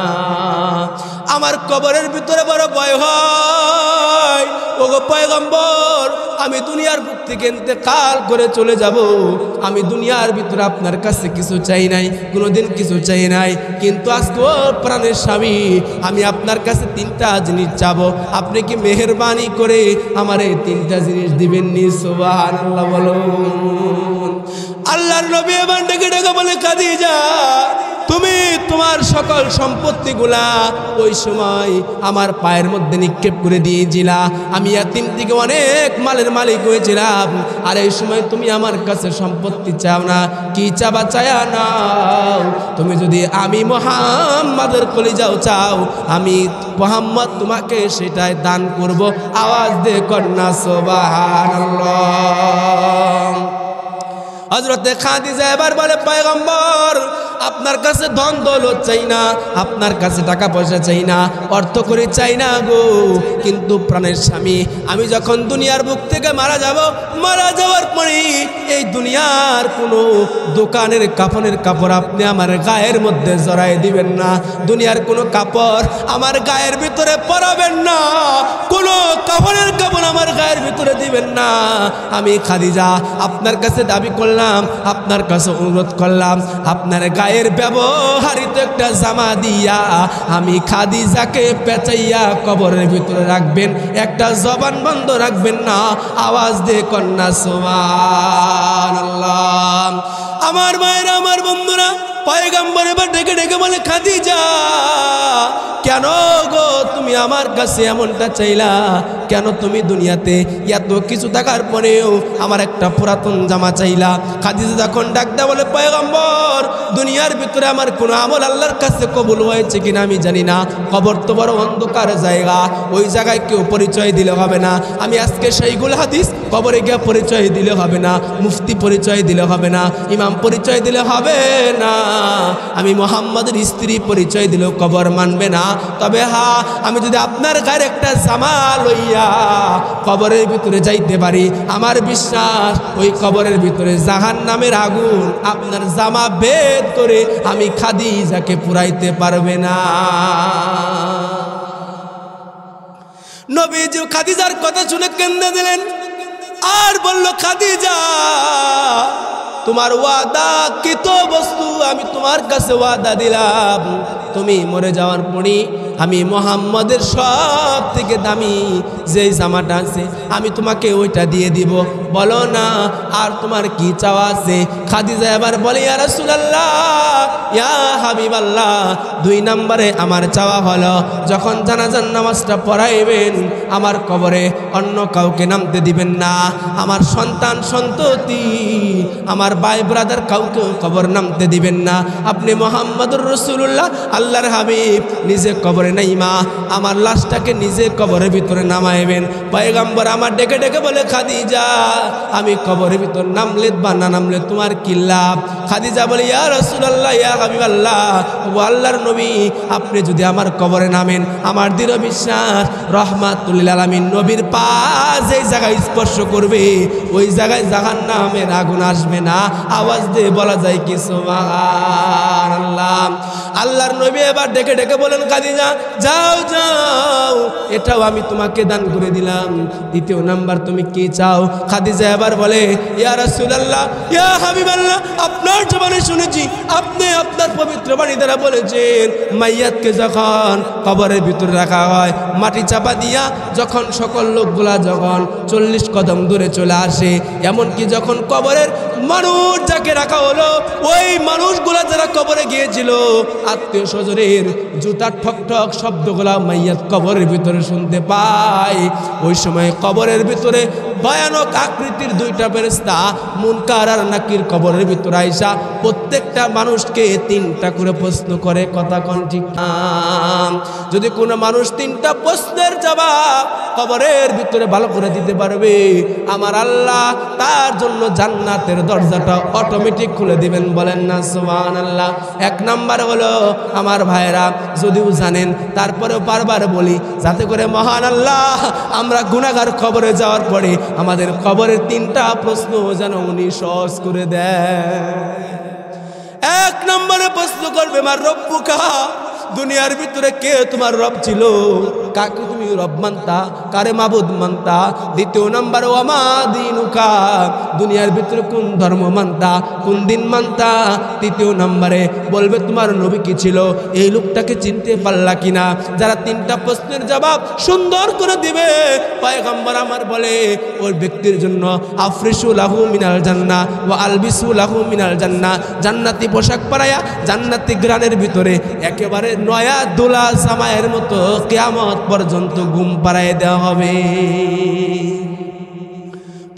আমার কবরের ভিতরে বড় ভয় হয়। ওগো পয়গম্বর, আমি দুনিয়ার বুক থেকে ইন্তেকাল করে চলে যাব। আমি দুনিয়ার ভিতরে আপনার কাছে কিছু চাই নাই, কোনোদিন কিছু চাই নাই, কিন্তু আজকে প্রাণের স্বামী, আমি আপনার কাছে 3টা জিনিস চাবো। আপনি কি মেহেরবানি করে আমার এই 3টা জিনিস দিবেন নি? সুবহানাল্লাহ বলুন। আল্লাহর নবী এবার ডেকে ডেকে বলে, খাদিজা, তুমি তোমার সকল সম্পত্তিগুলা ওই সময় আমার পায়ের মধ্যে নিক্ষেপ করে দিয়েছিলা। আমি ইয়াতিম থেকে অনেক মালের মালিক হয়েছিলাম, আর এই সময় তুমি আমার কাছে সম্পত্তি চাও না। কি চাবা? চায়া নাও। তুমি যদি আমি মুহাম্মাদের কলিজাও চাও, আমি মুহাম্মদ তোমাকে সেটাই দান করব। আওয়াজ দিয়ে কন্যা সুবহানাল্লাহ। হযরতে খাদিজা এবার বলে, পয়গম্বর, আপনার কাছে ধন দৌলত চাই না, আপনার কাছে টাকা পয়সা চাই না, অর্থ করে চাই না গো, কিন্তু প্রাণের স্বামী, আমি যখন দুনিয়ার বুক থেকে মারা যাব, মারা যাওয়ার পরে এই দুনিয়ার কোনো দোকানের কাফনের কাপড় আপনি আমার গায়ের মধ্যে জড়াই দিবেন না। দুনিয়ার কোনো কাপড় আমার গায়ের ভিতরে পরাবেন না, কোনো কাফনের কাপড় আমার গায়ের ভিতরে দিবেন না। আমি খাদিজা আপনার কাছে দাবি করলাম, আপনার কাছে অনুরোধ করলাম, আপনার গায়ের ব্যবহারিত একটা জামা দিয়া আমি খাদিজাকে পেঁচাইয়া কবরের ভিতরে রাখবেন, একটা জবান বন্ধ রাখবেন না। আওয়াজ দিয়ে কন্যা সুবহানাল্লাহ। আমার মায়েরা, আমার বন্ধুরা, পয়গম্বর এবার ডেকে ডেকে বলে, খাদিজা, কেন গো তুমি আমার কাছে এমনটা চাইলা? কেন তুমি দুনিয়াতে এত কিছু থাকার পরেও আমার একটা পুরাতন জামা চাইলা? খাদিজা যখন ডাক দেয় বলে, পয়গম্বর, দুনিয়ার ভিতরে আমার কোনো আমল আল্লাহর কাছে কবুল হয়েছে কিনা আমি জানি না। কবর তো বড় অন্ধকার জায়গা, ওই জায়গায় কেউ পরিচয় দিলে হবে না। আমি আজকে সেইগুলো হাদিস কবরে গিয়ে পরিচয় দিলে হবে না, মুফতি পরিচয় দিলে হবে না, ইমাম পরিচয় দিলে হবে না, আমি মুহাম্মাদের স্ত্রী পরিচয় দিলেও কবর মানবে না। তবে হ্যাঁ, আমি যদি আপনার গায়ের একটা জামা লইয়া কবরের ভিতরে যাইতে পারি, আমার বিশ্বাস ওই কবরের ভিতরে জাহান্নামের আগুন আপনার জামা ভেদ করে আমি খাদিজাকে পুরাইতে পারবে না। নবীজি খাদিজার কথা শুনে কেঁদে দিলেন আর বলল, খাদিজা, তোমার ওয়াদা কৃত বস্তু আমি তোমার কাছে ওয়াদা দিলাম, তুমি মরে যাওয়ার পরই আমি মুহাম্মদের সব থেকে দামি যেই জামাটা আছে আমি তোমাকে ওইটা দিয়ে দিব, বলো না আর তোমার কি চাওয়া আছে? খাদিজা এবার বলে, ইয়া রাসূলুল্লাহ, ইয়া হাবিবাল্লাহ, 2 নম্বরে আমার চাওয়া হলো যখন জানাজার নামাজটা পড়াইবেন আমার কবরে অন্য কাউকে নামতে দিবেন না, আমার সন্তান সন্ততি আমার ভাই ব্রাদার কাউকে কবর নামতে দিবেন না। আপনি মুহাম্মদুর রাসূলুল্লাহ আল্লাহর হাবিব নিজে কবরে নাই মা, আমার লাশটাকে নিজে কবরের ভিতরে নামাইবেন। পয়গম্বর আমার ডেকে ডেকে বলে, খাদিজা, আমি কবরের ভিতর নামলে বা না নামলে তোমার কি লাভ? খাদিজা বলে, ইয়া রাসূলুল্লাহ, ইয়া হাবিবাল্লাহ, ও আল্লাহর নবী, আপনি যদি আমার কবরে নামেন আমার দৃঢ় বিশ্বাস রাহমাতুল লিল আলামিন নবীর পা যেই জায়গায় স্পর্শ করবে ওই জায়গায় জাহান্নামের আগুন আসবে না। আওয়াজ দিয়ে বলা যায় কি সুবহানাল্লাহ। আল্লাহর নবী এবার ডেকে ডেকে বলেন, খাদিজা, যাও যাও, এটাও আমি তোমাকে দান করে দিলাম। 2 নাম্বার তুমি কি চাও? খাদিজা এবার বলে, ইয়া রাসূলুল্লাহ, ইয়া হাবিবাল্লাহ, আপনার জবানে শুনেছি আপনি আপনার পবিত্র বাণী দ্বারা বলেছেন মাইয়াতকে যখন কবরের ভিতরে রাখা হয় মাটি চাপা দিয়া যখন সকল লোকগুলা যখন 40 কদম দূরে চলে আসে, এমনকি যখন কবরের মানুষ যাকে রাখা হলো ওই মানুষগুলা যারা কবরে গিয়েছিল আত্মীয় স্বজনের জুতার ঠক ঠক শব্দগুলা মাইয়াত কবরের ভিতরে শুনতে পায়। ওই সময় কবরের ভিতরে ভয়ানক আকৃতির 2টা ফেরেশতা মুনকার আর নাকির কবরের ভিতরে আইসা প্রত্যেকটা মানুষকে 3টা করে প্রশ্ন করে। কথা কোন ঠিক না? যদি কোনো মানুষ 3টা প্রশ্নের জবাব কবরের ভিতরে ভালো করে দিতে পারবে আমার আল্লাহ তার জন্য জান্নাতের দরজাটা অটোমেটিক খুলে দিবেন। বলেন না সুবহানাল্লাহ। 1 নাম্বার হলো আমার ভাইরা, যদিও জানেন তারপরেও বারবার বলি যাতে করে মহান আল্লাহ আমরা গুনাহগার কবরে যাওয়ার পরে আমাদের কবরের 3টা প্রশ্ন যেন উনি সহজ করে দেয়। 1 নম্বরে প্রশ্ন করবে, মার রব্বুকা, দুনিয়ার ভিতরে কে তোমার রব ছিল? কাকে তুমি রব মানতা? কারে মাবুদ মানতা? 2 নাম্বার, ওয়ামা দিনুকা, দুনিয়ার ভিতরে কোন ধর্ম মানতা, কোন দিন মানতা? 3 নম্বরে বলবে তোমার নবী কি ছিল, এই লোকটাকে চিনতে পারলা কিনা? যারা 3টা প্রশ্নের জবাব সুন্দর করে দিবে পয়গম্বর আমার বলে ওই ব্যক্তির জন্য আফরিসু লাহু মিনাল জান্নাহ ওয়া আলবিসু লাহু মিনাল জান্নাহ, জান্নাতি পোশাক পরায়া জান্নাতি গ্রানের ভিতরে একেবারে নয়া দোলা জামায়ের মতো কিয়ামত পর্যন্ত ঘুম পাড়ায় দেওয়া হবে।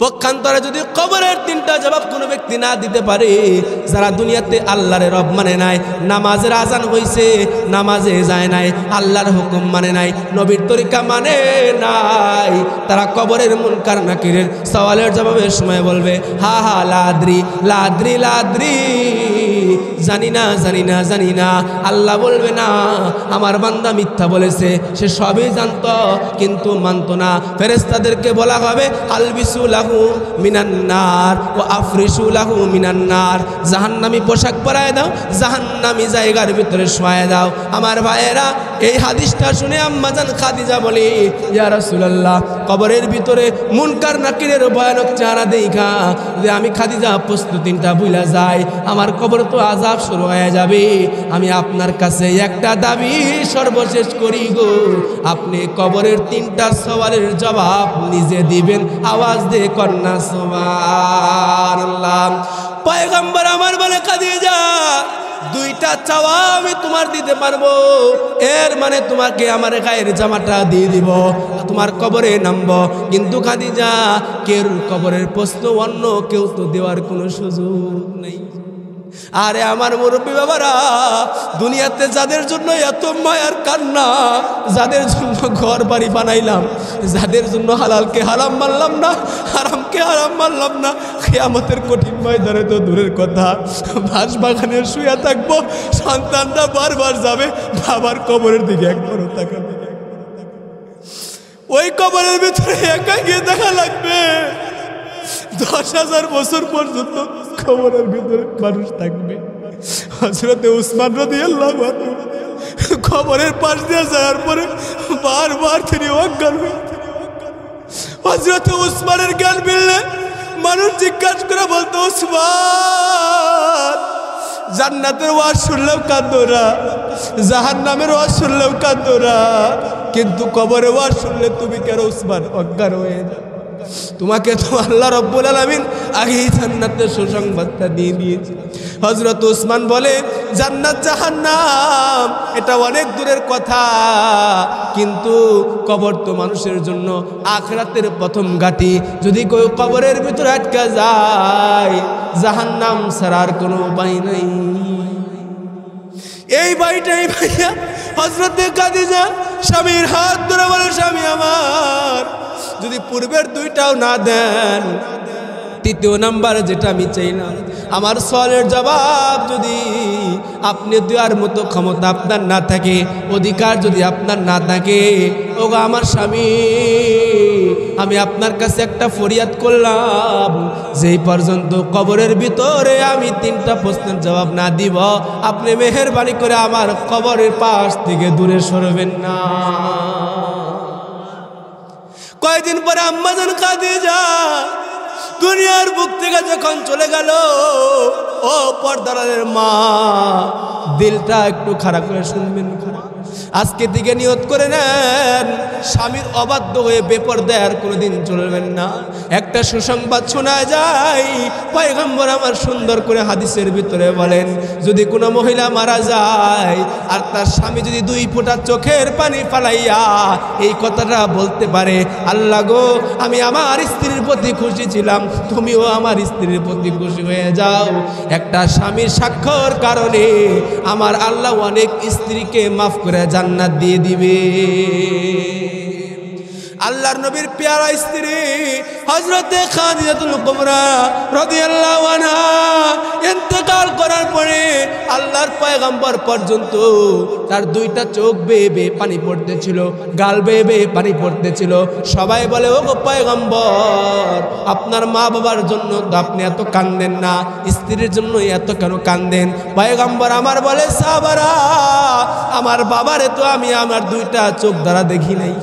পক্ষান্তরে যদি কবরের 3টা জবাব কোনো ব্যক্তি না দিতে পারে, যারা দুনিয়াতে আল্লাহর রব মানে নাই, নামাজের আজান হইছে নামাজে যায় নাই, আল্লাহর হুকুম মানে নাই, নবীর তরিকা মানে নাই, তারা কবরের মুনকার নাকিরের সওয়ালের জবাবের সময় বলবে হা হা লাদ্রি লাদ্রি লাদ্রি, জানি না জানি না জানি না। আল্লাহ বলবে না, আমার বান্দা মিথ্যা বলেছে, সে সবই জানতো কিন্তু মানতো না। ফেরেশতাদেরকে বলা হবে আলবিসু লাহু মিনান্নার ও আফরিসু লাহু মিনান্নার, জাহান্নামী পোশাক পরায় দাও, জাহান্নামী জায়গার ভিতরে শোয়ায় দাও। আমার ভাইয়েরা, এই হাদিসটা শুনে আম্মাজান খাদিজা বলি, ইয়া রাসূলুল্লাহ, কবরের ভিতরে মুনকার নাকিরের ভয়ানক চেহারা দেখা যে আমি খাদিজা প্রশ্ন 3টা ভুলা যাই, আমার কবর তো আযাব শুরু হয়ে যাবে। আমি আপনার কাছে একটা দাবি সর্বশেষ করি গো, আপনি কবরের 3টা সওয়ালের জবাব নিজে দিবেন। আওয়াজ দিয়ে কন্যা সুবহানাল্লাহ। পয়গম্বর আমার বলে, খাদিজা, 2টা চাওয়া আমি তোমার দিতে পারবো, এর মানে তোমাকে আমার গায়ের জামাটা দিয়ে দিব, তোমার কবরে নামবো। কিন্তু খাদিজা, কেউ কবরের প্রশ্ন অন্য কেউ তো দেওয়ার কোনো সুযোগ নেই। আরে আমার মুরব্বী বাবারা, দুনিয়াতে যাদের জন্য এত মায়ার কান্না, যাদের জন্য ঘর বাড়ি বানাইলাম, যাদের জন্য হালালকে হারাম মানলাম না, হারামকে হারাম মানলাম না, কিয়ামতের কঠিন ময়দানে তো দূরের কথা, বাঁশবাগানে শুয়ে থাকবো, সন্তানরা বারবার যাবে বাবার কবরের দিকে একবারও তাকাবে, ওই কবরের ভিতরে একা গিয়ে দেখা লাগবে। 10,000 বছর পর্যন্ত কবরের ভিতরে মানুষ থাকবে। হযরতে উসমান রাদিয়াল্লাহু আনহু কবরের পাশ দিয়ে যাওয়ার পরে বারবার তিনি অজ্ঞান হয়ে, হযরতে উসমানের জ্ঞান মিললে মানুষ জিজ্ঞাসা করে বলতো, উসমান, জান্নাতের ওয়াজ শুনলেও কাঁদোরা, জাহান্নামের ওয়াজ শুনলেও কাঁদোরা, কিন্তু কবরে ওয়াজ শুনলে তুমি কেন উসমান অজ্ঞান হয়ে যাও? তোমাকে তো আল্লাহ রাব্বুল আলামিন আগেই জান্নাতের সুসংবাদটা দিয়ে দিয়েছে। হযরত উসমান বলে, জান্নাত জাহান্নাম এটা অনেক দূরের কথা, কিন্তু কবর তো মানুষের জন্য আখিরাতের প্রথম ঘাঁটি। যদি কেউ কবরের ভিতরে আটকা যায়, জাহান্নাম ছাড়ার কোনো উপায় নাই। এই ভাইটাই ভাইয়া হযরতে খাদিজা স্বামীর হাত ধরে বলে, স্বামী আমার, যদি পূর্বের দুইটাও না দেন, তৃতীয় নাম্বার যেটা আমি চাই না, আমার সওয়ালের জবাব যদি আপনি দেওয়ার মতো ক্ষমতা আপনার না থাকে, অধিকার যদি আপনার না থাকে, ওগো আমার স্বামী, আমি আপনার কাছে একটা ফরিয়াদ করলাম, যেই পর্যন্ত কবরের ভিতরে আমি 3টা প্রশ্নের জবাব না দিব, আপনি মেহেরবানি করে আমার কবরের পাশ থেকে দূরে সরবেন না। কয়েকদিন পরে আম্মাজান খাদিজা দুনিয়ার বুক থেকে যখন চলে গেল, ও পর্দারের মা, দিলটা একটু খারাপ করে শুনবেন, আজকে থেকে নিয়ত করে নেন, স্বামীর অবাধ্য হয়ে বেপরদার কোনোদিন চলবেন না। একটা সুসংবাদ শোনা যায়, পয়গম্বর আমার সুন্দর করে হাদিসের ভিতরে বলেন, যদি কোনো মহিলা মারা যায় আর তার স্বামী যদি 2 ফোঁটা চোখের পানি ফালাইয়া এই কথাটা বলতে পারে, আল্লাহ গো, আমি আমার স্ত্রীর প্রতি খুশি ছিলাম, তুমিও আমার স্ত্রীর প্রতি খুশি হয়ে যাও, একটা স্বামীর সাক্ষ্যর কারণে আমার আল্লাহ অনেক স্ত্রীকে মাফ করে জান্নাত দিয়ে দিবে। আল্লাহর নবীর পেয়ারা স্ত্রী হযরতে খাদিজাতুল কুবরা রাদিয়াল্লাহু আনহা ইন্তেকাল করার পরে আল্লাহর পয়গম্বর পর্যন্ত তার 2টা চোখ বেয়ে বেয়ে পানি পড়তেছিল, গাল বেয়ে বেয়ে পানি পড়তেছিল। সবাই বলে, ও গো পয়গম্বর, আপনার মা বাবার জন্য তো আপনি এত কাঁদেন না, স্ত্রীর জন্য এত কেন কাঁদেন? পয়গম্বর আমার বলে, সাহাবারা, আমার বাবারে তো আমি আমার 2টা চোখ দ্বারা দেখি নাই,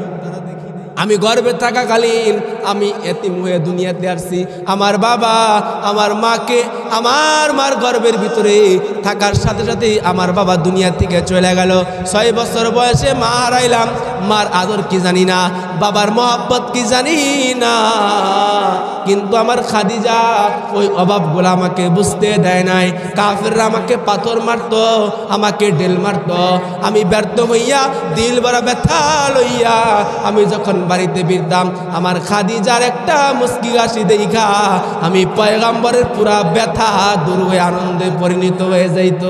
আমি গর্ভে থাকাকালীন আমি এতিম হয়ে দুনিয়াতে আসছি। আমার বাবা আমার মাকে আমার মার গর্ভের ভিতরে থাকার সাথে সাথেই আমার বাবা দুনিয়া থেকে চলে গেল। 6 বছর বয়সে মা হারাইলাম, মার আদর কি জানি না, বাবার মহব্বত কি জানি না, কিন্তু আমার খাদিজা ওই অভাবগুলো আমাকে বুঝতে দেয় নাই। কাফেররা আমাকে পাথর মারত, আমাকে ঢেল মারত, আমি ব্যর্থ হইয়া দিল বড় ব্যথা লইয়া আমি যখন বাড়িতে ফিরতাম, আমার খাদিজার একটা মুস্কি হাসি দেখা আমি পয়গম্বরের পুরা ব্যথা দূর হয়ে আনন্দে পরিণত হয়ে যাইত।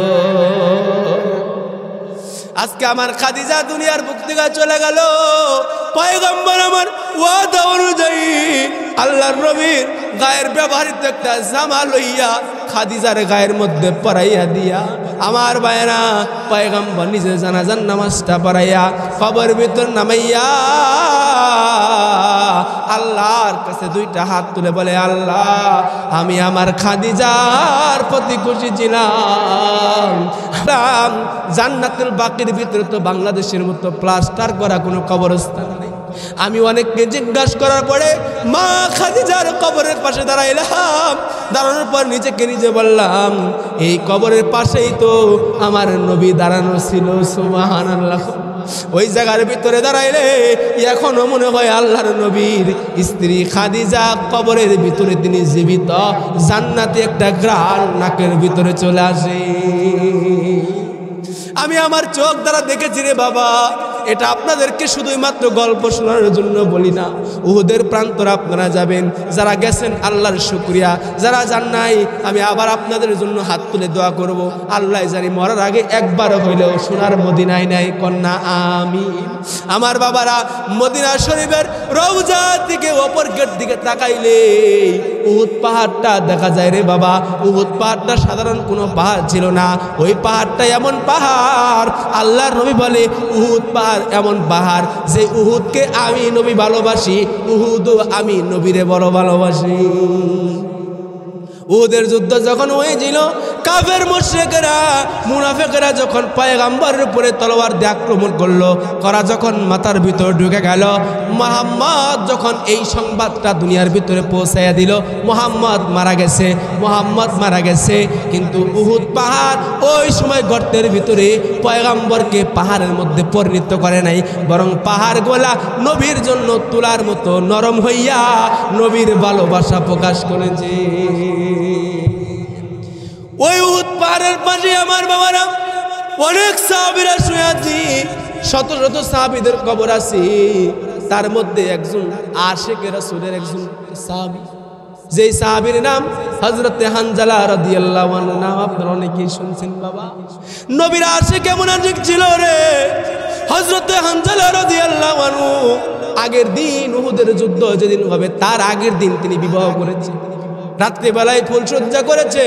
আজকে আমার খাদিজা দুনিয়ার বুক থেকে চলে গেল, পয়গম্বর আমার ওয়াদা অনুযায়ী আল্লাহর নবীর গায়ের ব্যবহৃত একটা জামা লইয়া খাদিজার গায়ের মধ্যে পরাইয়া দিয়া আমার ভাইরা পয়গম্বর নিজে জানাজার নামাজটা পড়াইয়া কবরের ভিতর নামাইয়া আল্লাহর কাছে 2টা হাত তুলে বলে, আল্লাহ, আমি আমার খাদিজার প্রতি খুশি ছিলাম। জান্নাতুল বাকির ভিতরে তো বাংলাদেশের মতো প্লাস্টার করা কোনো কবরস্থান নেই। আমি অনেককে জিজ্ঞাসা করার পরে মা খাদিজার কবরের পাশে দাঁড়াইলাম, দাঁড়ানোর পর নিজেকে নিজে বললাম, এই কবরের পাশেই তো আমার নবী দাঁড়ানো ছিল। সুবহানাল্লাহ। ওই জায়গার ভিতরে দাঁড়াইলে এখনো মনে হয় আল্লাহর নবীর স্ত্রী খাদিজা কবরের ভিতরে তিনি জীবিত, জান্নাতে একটা ঘ্রাণ নাকের ভিতরে চলে আসে। আমি আমার চোখ দ্বারা দেখেছি রে বাবা, এটা আপনাদেরকে শুধুই মাত্র গল্প শোনানোর জন্য বলি না। উহুদের প্রান্তরে আপনারা যাবেন, যারা গেছেন আল্লাহর শুকরিয়া, যারা যান নাই আমি আবার আপনাদের জন্য হাত তুলে দোয়া করব, আল্লাহ জানি মরার আগে একবার হইলেও সোনার মদিনায় নাই কন্যা আমিন। আমার বাবারা, মদিনা শরীফের রওজা থেকে অপর গেট দিকে তাকাইলে উহুদ পাহাড়টা দেখা যায় রে বাবা। উহুদ পাহাড়টা সাধারণ কোনো পাহাড় ছিল না, ওই পাহাড়টা এমন পাহাড়, আল্লাহর নবী বলে উহুদ পাহাড় এমন পাহাড় যে উহুদকে আমি নবী ভালোবাসি, উহুদও আমি নবীরে বড় ভালোবাসি। উহুদের যুদ্ধ যখন হয়েছিল, কাফের মুশরিকরা মুনাফিকরা যখন পয়গম্বরের উপরে তলোয়ার দিয়ে আক্রমণ করলো, করা যখন মাথার ভিতর ঢুকে গেল, মুহাম্মদ যখন এই সংবাদটা দুনিয়ার ভিতরে পৌঁছাইয়া দিল মুহাম্মদ মারা গেছে, মুহাম্মদ মারা গেছে, কিন্তু উহুদ পাহাড় ওই সময় গর্তের ভিতরে পয়গম্বরকে পাহাড়ের মধ্যে পরিণত করে নাই, বরং পাহাড়গুলা নবীর জন্য তুলার মতো নরম হইয়া নবীর ভালোবাসা প্রকাশ করেছে। ওই উহুদ পাহাড়ের পাশে আমার বাবারা অনেক সাহাবীরা শুয়ে আছে, শত শত সাহাবীদের কবর আছে। তার মধ্যে একজন আশিকে রাসূলের একজন সাহাবী, যেই সাহাবীর নাম হযরতে হানজালা রাদিয়াল্লাহু আনহু, নাম আপনারা অনেকেই শুনছেন বাবা। নবীর আশিক কেমন আশিক ছিল রে হযরতে হানজালা রাদিয়াল্লাহু আনহু। আগের দিন উহুদের যুদ্ধ যেদিন হবে তার আগের দিন তিনি বিবাহ করেছেন, রাত্রিবেলায় ফুলসজ্জা করেছে,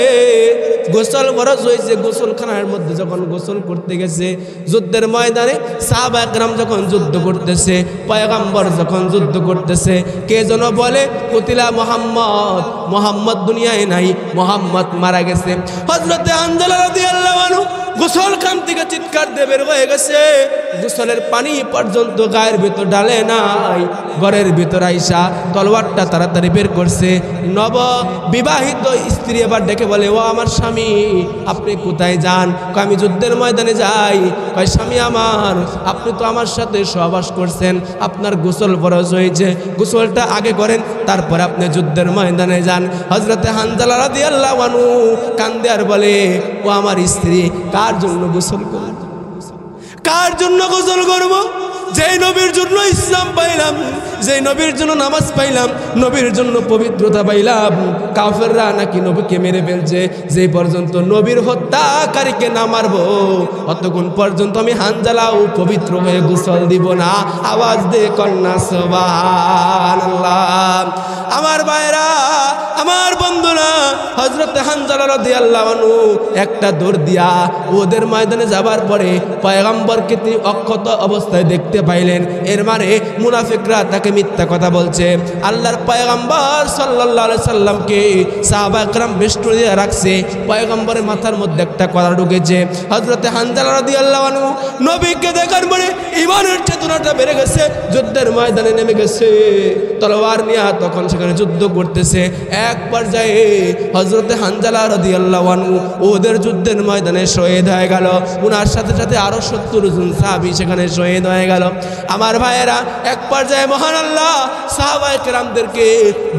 গোসল ফরজ হয়েছে। গোসলখানার মধ্যে যখন গোসল করতে গেছে, যুদ্ধের ময়দানে সাহাবা একরাম যখন যুদ্ধ করতেছে, পয়গম্বর যখন যুদ্ধ করতেছে, কে যেন বলে কুতিলা মুহাম্মদ, মুহাম্মদ দুনিয়ায় নাই, মুহাম্মদ মারা গেছে। হযরতে হানজালা রাদিয়াল্লাহু আনহু গোসলখান থেকে চিৎকার দিয়ে বের হয়ে গেছে, গোসলের পানি পর্যন্ত গায়ের ভিতর ডালে নাই, ঘরের ভিতর আইসা তলোয়ারটা তাড়াতাড়ি বের করছে। নব বিবাহিত স্ত্রী এবার ডেকে বলে, ও আমার স্বামী আপনি কোথায় যান? আমি যুদ্ধের ময়দানে যাই। কয় স্বামী আমার, আপনি তো আমার সাথে সহবাস করছেন, আপনার গোসল ফরজ হয়েছে, গোসলটা আগে করেন, তারপর আপনি যুদ্ধের ময়দানে যান। হযরতে হানজালা রাদিয়াল্লাহু আনহু কান্দে আর বলে, ও আমার স্ত্রী, কার জন্য গোসল করব? কার জন্য গোসল করব? যেই নবীর জন্য ইসলাম পাইলাম, যেই নবীর জন্য নামাজ পাইলাম, নবীর জন্য পবিত্রতা পাইলাম, কাফেররা নাকি নবীকে মেরে ফেলছে। যেই পর্যন্ত নবীর হত্যাকারীকে না মারবো অতক্ষণ পর্যন্ত আমি হানজালাও পবিত্র হয়ে গোসল দিব না। আওয়াজ দে কন্যা সুবহানাল্লাহ। আমার ভাইরা, আমার বন্ধুরা, হযরতে হানজালা রাদিয়াল্লাহু আনহু একটা দৌড় দিয়া ওদের ময়দানে যাবার পরে পয়গম্বরকে তিনি অক্ষত অবস্থায় দেখতে পাইলেন। এর মানে মুনাফিকরা তাকে মিথ্যা কথা বলছে। আল্লাহর পয়গম্বর সাল্লাল্লাহু আলাইহি সাল্লামকে সাহাবা একরাম বেষ্টনী দিয়ে রাখছে, পয়গম্বরের মাথার মধ্যে একটা কথা ঢুকেছে। হযরতে হানজালা রাদিয়াল্লাহু আনহু নবীকে দেখার পরে ঈমানের চেতনাটা বেড়ে গেছে, যুদ্ধের ময়দানে নেমে গেছে, তলোয়ার নিয়ে তখন সেখানে যুদ্ধ করতেছে। এক পর্যায়ে হযরতে হানজালা রাদিয়াল্লাহু আনহু ওদের যুদ্ধের ময়দানে শহীদ হয়ে গেল। ওনার সাথে সাথে আরো 70 জন সাহাবী সেখানে শহীদ হয়ে গেল। আমার ভাইয়েরা, এক পর্যায়ে মহান আল্লাহ সাহাবায়ে কেরামদেরকে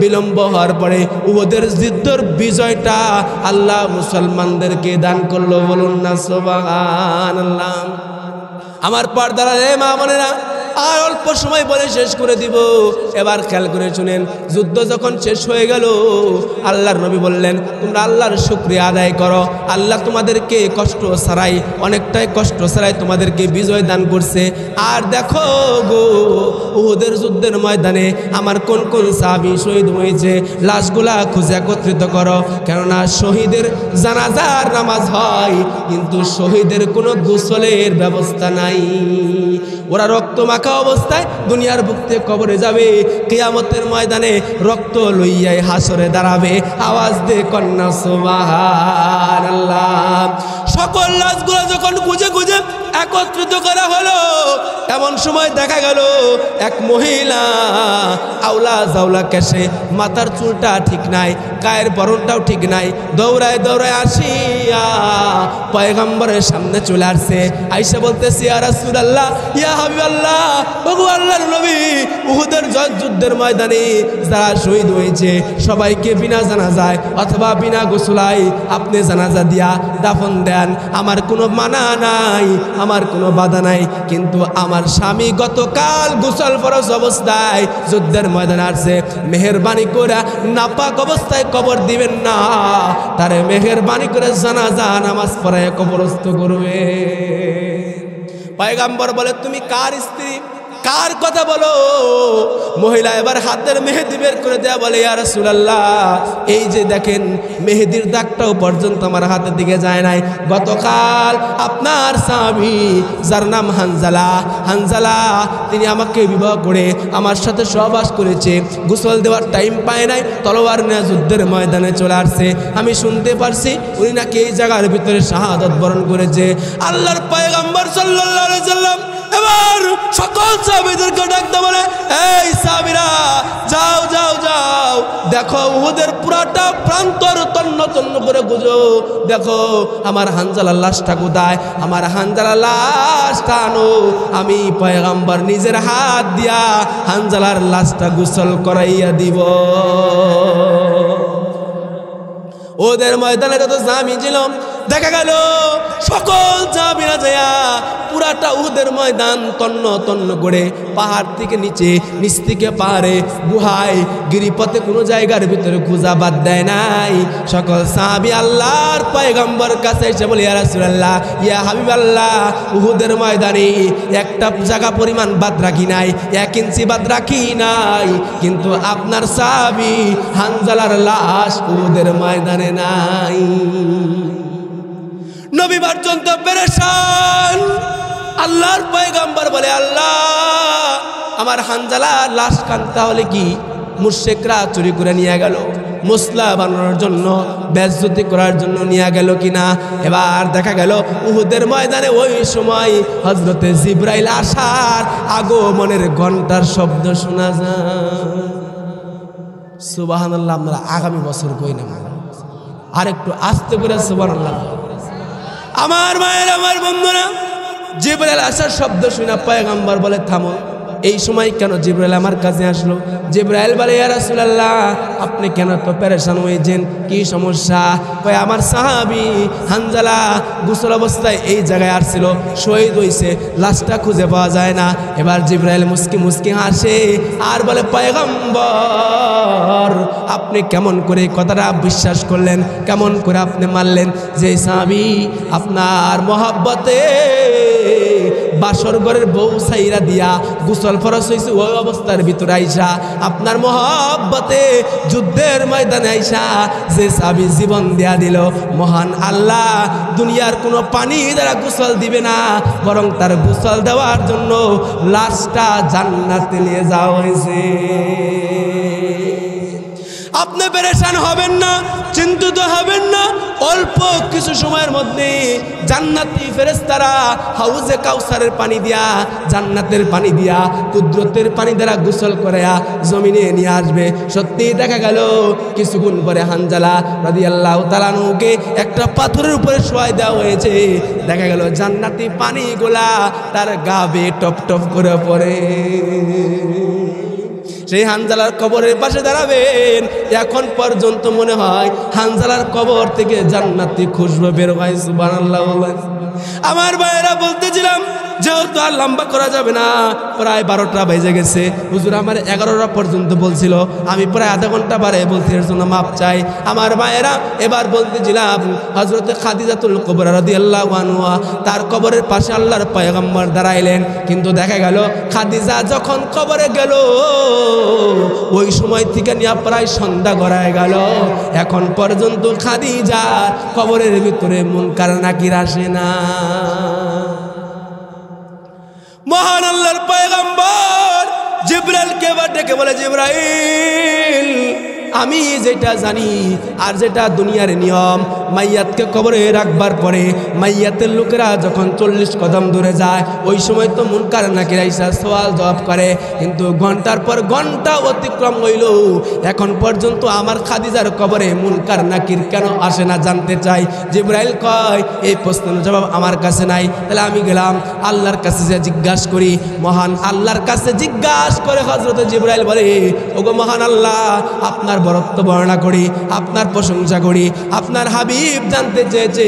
বিলম্ব হওয়ার পরে ওদের যুদ্ধের বিজয়টা আল্লাহ মুসলমানদেরকে দান করলো। বলুন না সুবহানাল্লাহ। আমার পর্দার মা বোনেরা, আর অল্প সময় বলে শেষ করে দিব। এবার খেয়াল করে শুনেন, যুদ্ধ যখন শেষ হয়ে গেল, আল্লাহর নবী বললেন, তোমরা আল্লাহর শুকরিয়া আদায় করো। আল্লাহ তোমাদেরকে কষ্ট ছাড়াই, অনেকটাই কষ্ট ছাড়াই তোমাদেরকে বিজয় দান করছে। আর দেখো গো, উহুদের যুদ্ধের ময়দানে আমার কোন কোন সাহাবী শহীদ হয়েছে, লাশগুলা খুঁজে একত্রিত করো। কেননা শহীদের জানাজার নামাজ হয়, কিন্তু শহীদের কোনো গোসলের ব্যবস্থা নাই। ওরা রক্ত মাখা অবস্থায় দুনিয়ার বুকে কবরে যাবে, কিয়ামতের ময়দানে রক্ত লইয়াই হাসরে দাঁড়াবে। আওয়াজ দে কন্যা সুবহানাল্লাহ। সকল লাশগুলো যখন খুঁজে খুঁজে একত্রিত করা হলো, এমন সময় দেখা গেল এক মহিলা আওলা জাওলা কেশে, মাথার চুলটা ঠিক নাই, গায়ের বরণটাও ঠিক নাই, দৌড়ায় দৌড়ায় আসিয়া পয়গম্বরের সামনে চলে আসছে। আইসা বলতেছে, ইয়া রাসূলুল্লাহ, ইয়া হাবিবাল্লাহ, ওগো আল্লাহর নবী, উহুদের যুদ্ধের ময়দানে যারা শহীদ হয়েছে সবাইকে বিনা জানাজায় অথবা বিনা গোসলায় আপনি জানাজা দিয়া দাফন দেন। আমার কোনো মানা নাই, আমার কোনো বাধা নাই, কিন্তু আমার স্বামী গতকাল গোসল ফরজ অবস্থায় যুদ্ধের ময়দানে আসছে, মেহেরবানি করে নাপাক অবস্থায় কবর দিবেন না, তারে মেহেরবানি করে জানাজা নামাজ পড়ায় কবরস্থ করবে। পয়গম্বর বলে, তুমি কার স্ত্রী, কার কথা বলো? মহিলা এবার হাতের মেহেদি বের করে দেয়া বলে, ইয়া রাসূলুল্লাহ, এই যে দেখেন মেহেদির দাগটাও পর্যন্ত আমার হাতের দিকে যায় নাই। গতকাল আপনার স্বামী যার নাম হানজালা, হানজালা তিনি আমাকে বিবাহ করে আমার সাথে সহবাস করেছে, গোসল দেওয়ার টাইম পায় নাই, তলোয়ার নিয়ে যুদ্ধের ময়দানে চলে আসছে। আমি শুনতে পারছি উনি নাকি এই জায়গার ভিতরে শাহাদাত বরণ করেছে। আল্লাহর পয়গম্বর সাল্লাল্লাহু আলাইহি সাল্লাম এবার সকল সাহাবীদেরকে ডাকতে বলে, এই সাহাবীরা, যাও যাও যাও, দেখো উহুদের পুরাটা প্রান্তর তন্ন তন্ন করে খুঁজো, দেখো আমার হানজালার লাশটা কোথায়, আমার হানজালার লাশটা আনো, আমি পয়গম্বর নিজের হাত দিয়া হানজালার লাশটা গোসল করাইয়া দিব। ওদের ময়দানে কত জামি ছিল, দেখা গেল সকল জামিরা যায়া পুরাটা উহুদের ময়দান তন্ন তন্ন করে পাহাড় থেকে নিচে, নিচ থেকে পাহাড়ে, গুহায়, গিরিপথে কোনো জায়গার ভিতরে খোঁজা বাদ দেয় নাই। সকল সাহাবী আল্লাহর পয়গম্বর কাছে এসে বলে, ইয়া রাসূলুল্লাহ, ইয়া হাবিবাল্লাহ, উহুদের ময়দানে একটা জায়গা পরিমাণ বাদ রাখি নাই, 1 ইঞ্চি বাদ রাখি নাই, কিন্তু আপনার সাহাবী হানজালার লাশ উহুদের ময়দানে নাই। নবী পর্যন্ত পেরেশান। আল্লাহর পয়গম্বর বলে, আল্লাহ, আমার হানজালার লাশ কান তাহলে কি মুশরিকরা চুরি করে নিয়ে গেল, মশলা বানানোর জন্য, বেজ্জতি করার জন্য নিয়ে গেল কিনা? এবার দেখা গেল উহুদের ময়দানে ওই সময় হযরতে জিবরাইল আসার আগমনের ঘন্টার শব্দ শোনা যায়। সুবহানাল্লাহ। আমরা আগামী বছর কই না, আর একটু আস্তে করে সুবহানাল্লাহ। আমার মায়ের, আমার বন্ধুরা, জিবরাইল আসার শব্দ শুনে পয়গম্বর বলে, থামো। এই সময় কেন জিবরাইল আমার কাছে আসলো? জিবরাইল বলে, ইয়া রাসূলুল্লাহ, আপনি কেন তো পেরেশান হয়েছেন, কি সমস্যা? কয়, আমার সাহাবী হানজালা গোসল অবস্থায় এই জায়গায় আসছিল, শহীদ হয়েছে, লাশটা খুঁজে পাওয়া যায় না। এবার জিবরাইল মুস্কি মুস্কি হাসে আর বলে, পয়গম্বর, আপনি কেমন করে কথাটা বিশ্বাস করলেন, কেমন করে আপনি মানলেন যে সাহাবী আপনার মহব্বতে বাসর ঘরের বউ সাইরা দিয়া গোসল ফরজ হয়েছে, ওই অবস্থার ভিতরে আইসা আপনার মহব্বতে যুদ্ধের ময়দানে আইসা যে সাহাবী জীবন দেয়া দিল, মহান আল্লাহ দুনিয়ার কোনো পানি দ্বারা গোসল দিবে না, বরং তার গোসল দেওয়ার জন্য লাশটা জান্নাতে নিয়ে যাওয়া হয়েছে। আপনি পেরেশান হবেন না, চিন্তিত হবেন না। অল্প কিছু সময়ের মধ্যে জান্নাতি ফেরেশতারা হাউজে কাউসারের পানি দিয়া, জান্নাতের পানি দিয়া, কুদরতের পানি দ্বারা গোসল করায়া জমিনে নিয়ে আসবে। সত্যি দেখা গেল কিছুক্ষণ পরে হানজালা রাদিয়াল্লাহু তাআলা আনহুকে একটা পাথরের উপরে শোয়াই দেওয়া হয়েছে। দেখা গেল জান্নাতি পানিগুলা তার গা বেয়ে টপ টপ করে পড়ে। সেই হানজালার কবরের পাশে দাঁড়াবেন, এখন পর্যন্ত মনে হয় হানজালার কবর থেকে জান্নাতি খুশবু বের হয়। সুবহানাল্লাহ। আমার ভাইয়েরা, বলতেছিলাম যেহেতু আর লম্বা করা যাবে না, প্রায় 12টা বেজে গেছে। হুজুর আমার 11টা পর্যন্ত বলছিল, আমি প্রায় আধা ঘন্টা বারে বলছি, এর জন্য মাপ চাই। আমার ভাইয়েরা, এবার বলতেছিলাম হযরতে খাদিজাতুল কুবরা রাদিয়াল্লাহু আনহা, তার কবরের পাশে আল্লাহর পয়গম্বর দাঁড়াইলেন। কিন্তু দেখা গেল খাদিজা যখন কবরে গেল, ওই সময় থেকে নিয়ে প্রায় সন্ধ্যা গড়ায় গেল, এখন পর্যন্ত খাদিজার কবরের ভিতরে মুনকার নাকির আসে না। মহান আল্লাহর পয়গম্বর জিবরাইলকে ডেকে বলে, জিবরাইল, আমি যেটা জানি আর যেটা দুনিয়ার নিয়ম, মাইয়াতকে কবরে রাখবার পরে মাইয়াতের লোকেরা যখন 40 কদম দূরে যায়, ওই সময় তো মুনকার নাকির আইসা সওয়াল জবাব করে। কিন্তু ঘন্টার পর ঘন্টা অতিক্রম হইল, এখন পর্যন্ত আমার খাদিজার কবরে মুনকার নাকির কেন আসে না জানতে চাই। জিবরাইল কয়, এই প্রশ্নের জবাব আমার কাছে নাই, তাহলে আমি গেলাম আল্লাহর কাছে যে জিজ্ঞাসা করি। মহান আল্লাহর কাছে জিজ্ঞাসা করে হযরত জিবরাইল বলে, ওগো মহান আল্লাহ, আপনার বরত্ব বর্ণনা করি, আপনার প্রশংসা করি, আপনার হাবিব হাবিব জানতে চেয়েছে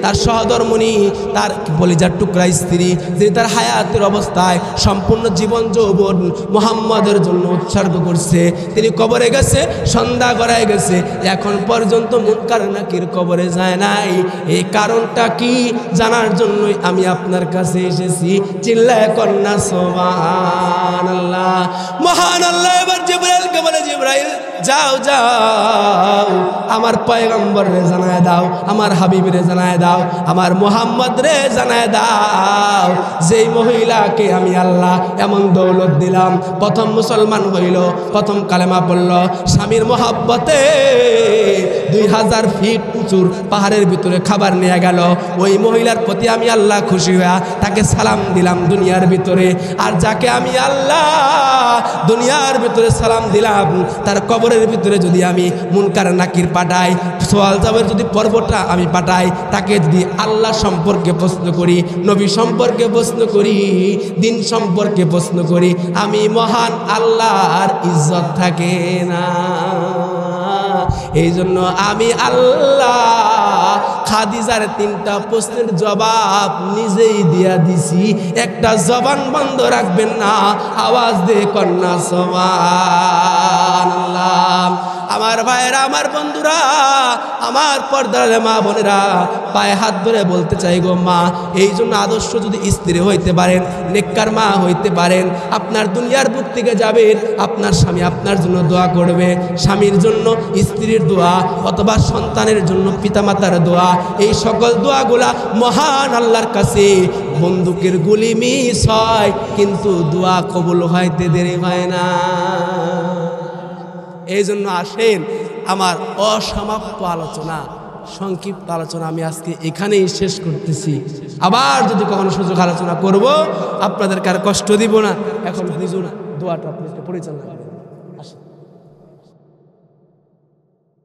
তার সহধর্মণি, তার কলিজার টুকরা স্ত্রী, যিনি তার হায়াতের অবস্থায় সম্পূর্ণ জীবন যৌবন মুহাম্মদের জন্য উৎসর্গ করছে, তিনি কবরে গেছে, সন্ধ্যা গড়ায় গেছে, এখন পর্যন্ত মুনকার নাকির কবরে যায় নাই। এই কারণটা কি জানার জন্যই আমি আপনার কাছে এসেছি। চিল্লায় কন্যা সুবহানাল্লাহ। মহান আল্লাহ এবার জিবরাইলকে বলে, জিবরাইল যাও যাও আমার পয়গম্বর রে জানায় দাও, আমার হাবিব রে জানায় দাও, আমার মুহাম্মদ রে জানায় দাও, যেই মহিলাকে আমি আল্লাহ এমন দৌলত দিলাম, প্রথম মুসলমান হইল, প্রথম কালেমা পড়ল, স্বামীর মোহাব্বতে 2000 ফিট উঁচুর পাহাড়ের ভিতরে খাবার নিয়ে গেল, ওই মহিলার প্রতি আমি আল্লাহ খুশি হয়ে তাকে সালাম দিলাম দুনিয়ার ভিতরে। আর যাকে আমি আল্লাহ দুনিয়ার ভিতরে সালাম দিলাম, তার কবরের ভিতরে যদি আমি মুনকার নাকির পাঠাই, সোয়াল জবাবের যদি পর্বটা আমি পাঠাই, তাকে যদি আল্লাহ সম্পর্কে প্রশ্ন করি, নবী সম্পর্কে প্রশ্ন করি, দিন সম্পর্কে প্রশ্ন করি, আমি মহান আল্লাহর ইজ্জত থাকে না। এই জন্য আমি আল্লাহ খাদিজার 3টা প্রশ্নের জবাব নিজেই দিয়া দিছি, একটা জবান বন্ধ রাখবেন না, আওয়াজ দিয়ে কন্যা সুবহানাল্লাহ। আমার ভাইয়েরা, আমার বন্ধুরা, আমার পর্দার মা বোনেরা, পায়ে হাত ধরে বলতে চাই গো মা, এই জন্য আদর্শ যদি স্ত্রী হইতে পারেন, নেককার মা হইতে পারেন, আপনার দুনিয়ার বুক থেকে যাবেন, আপনার স্বামী আপনার জন্য দোয়া করবে, স্বামীর জন্য স্ত্রীর দোয়া, অথবা সন্তানের জন্য পিতামাতার দোয়া, এই সকল দোয়াগুলা মহান আল্লাহর কাছে বন্দুকের গুলি মিস হয়, কিন্তু দোয়া কবুল হইতে দেরি হয় না। এই জন্য আসেন, আমার অসমাপ্ত আলোচনা, সংক্ষিপ্ত আলোচনা আমি আজকে এখানেই শেষ করতেছি। আবার যদি কখনো সুযোগ আলোচনা করব, আপনাদেরকে আর কষ্ট দিব না। এখন হুজুর দোয়াটা আপনি পরিচালনা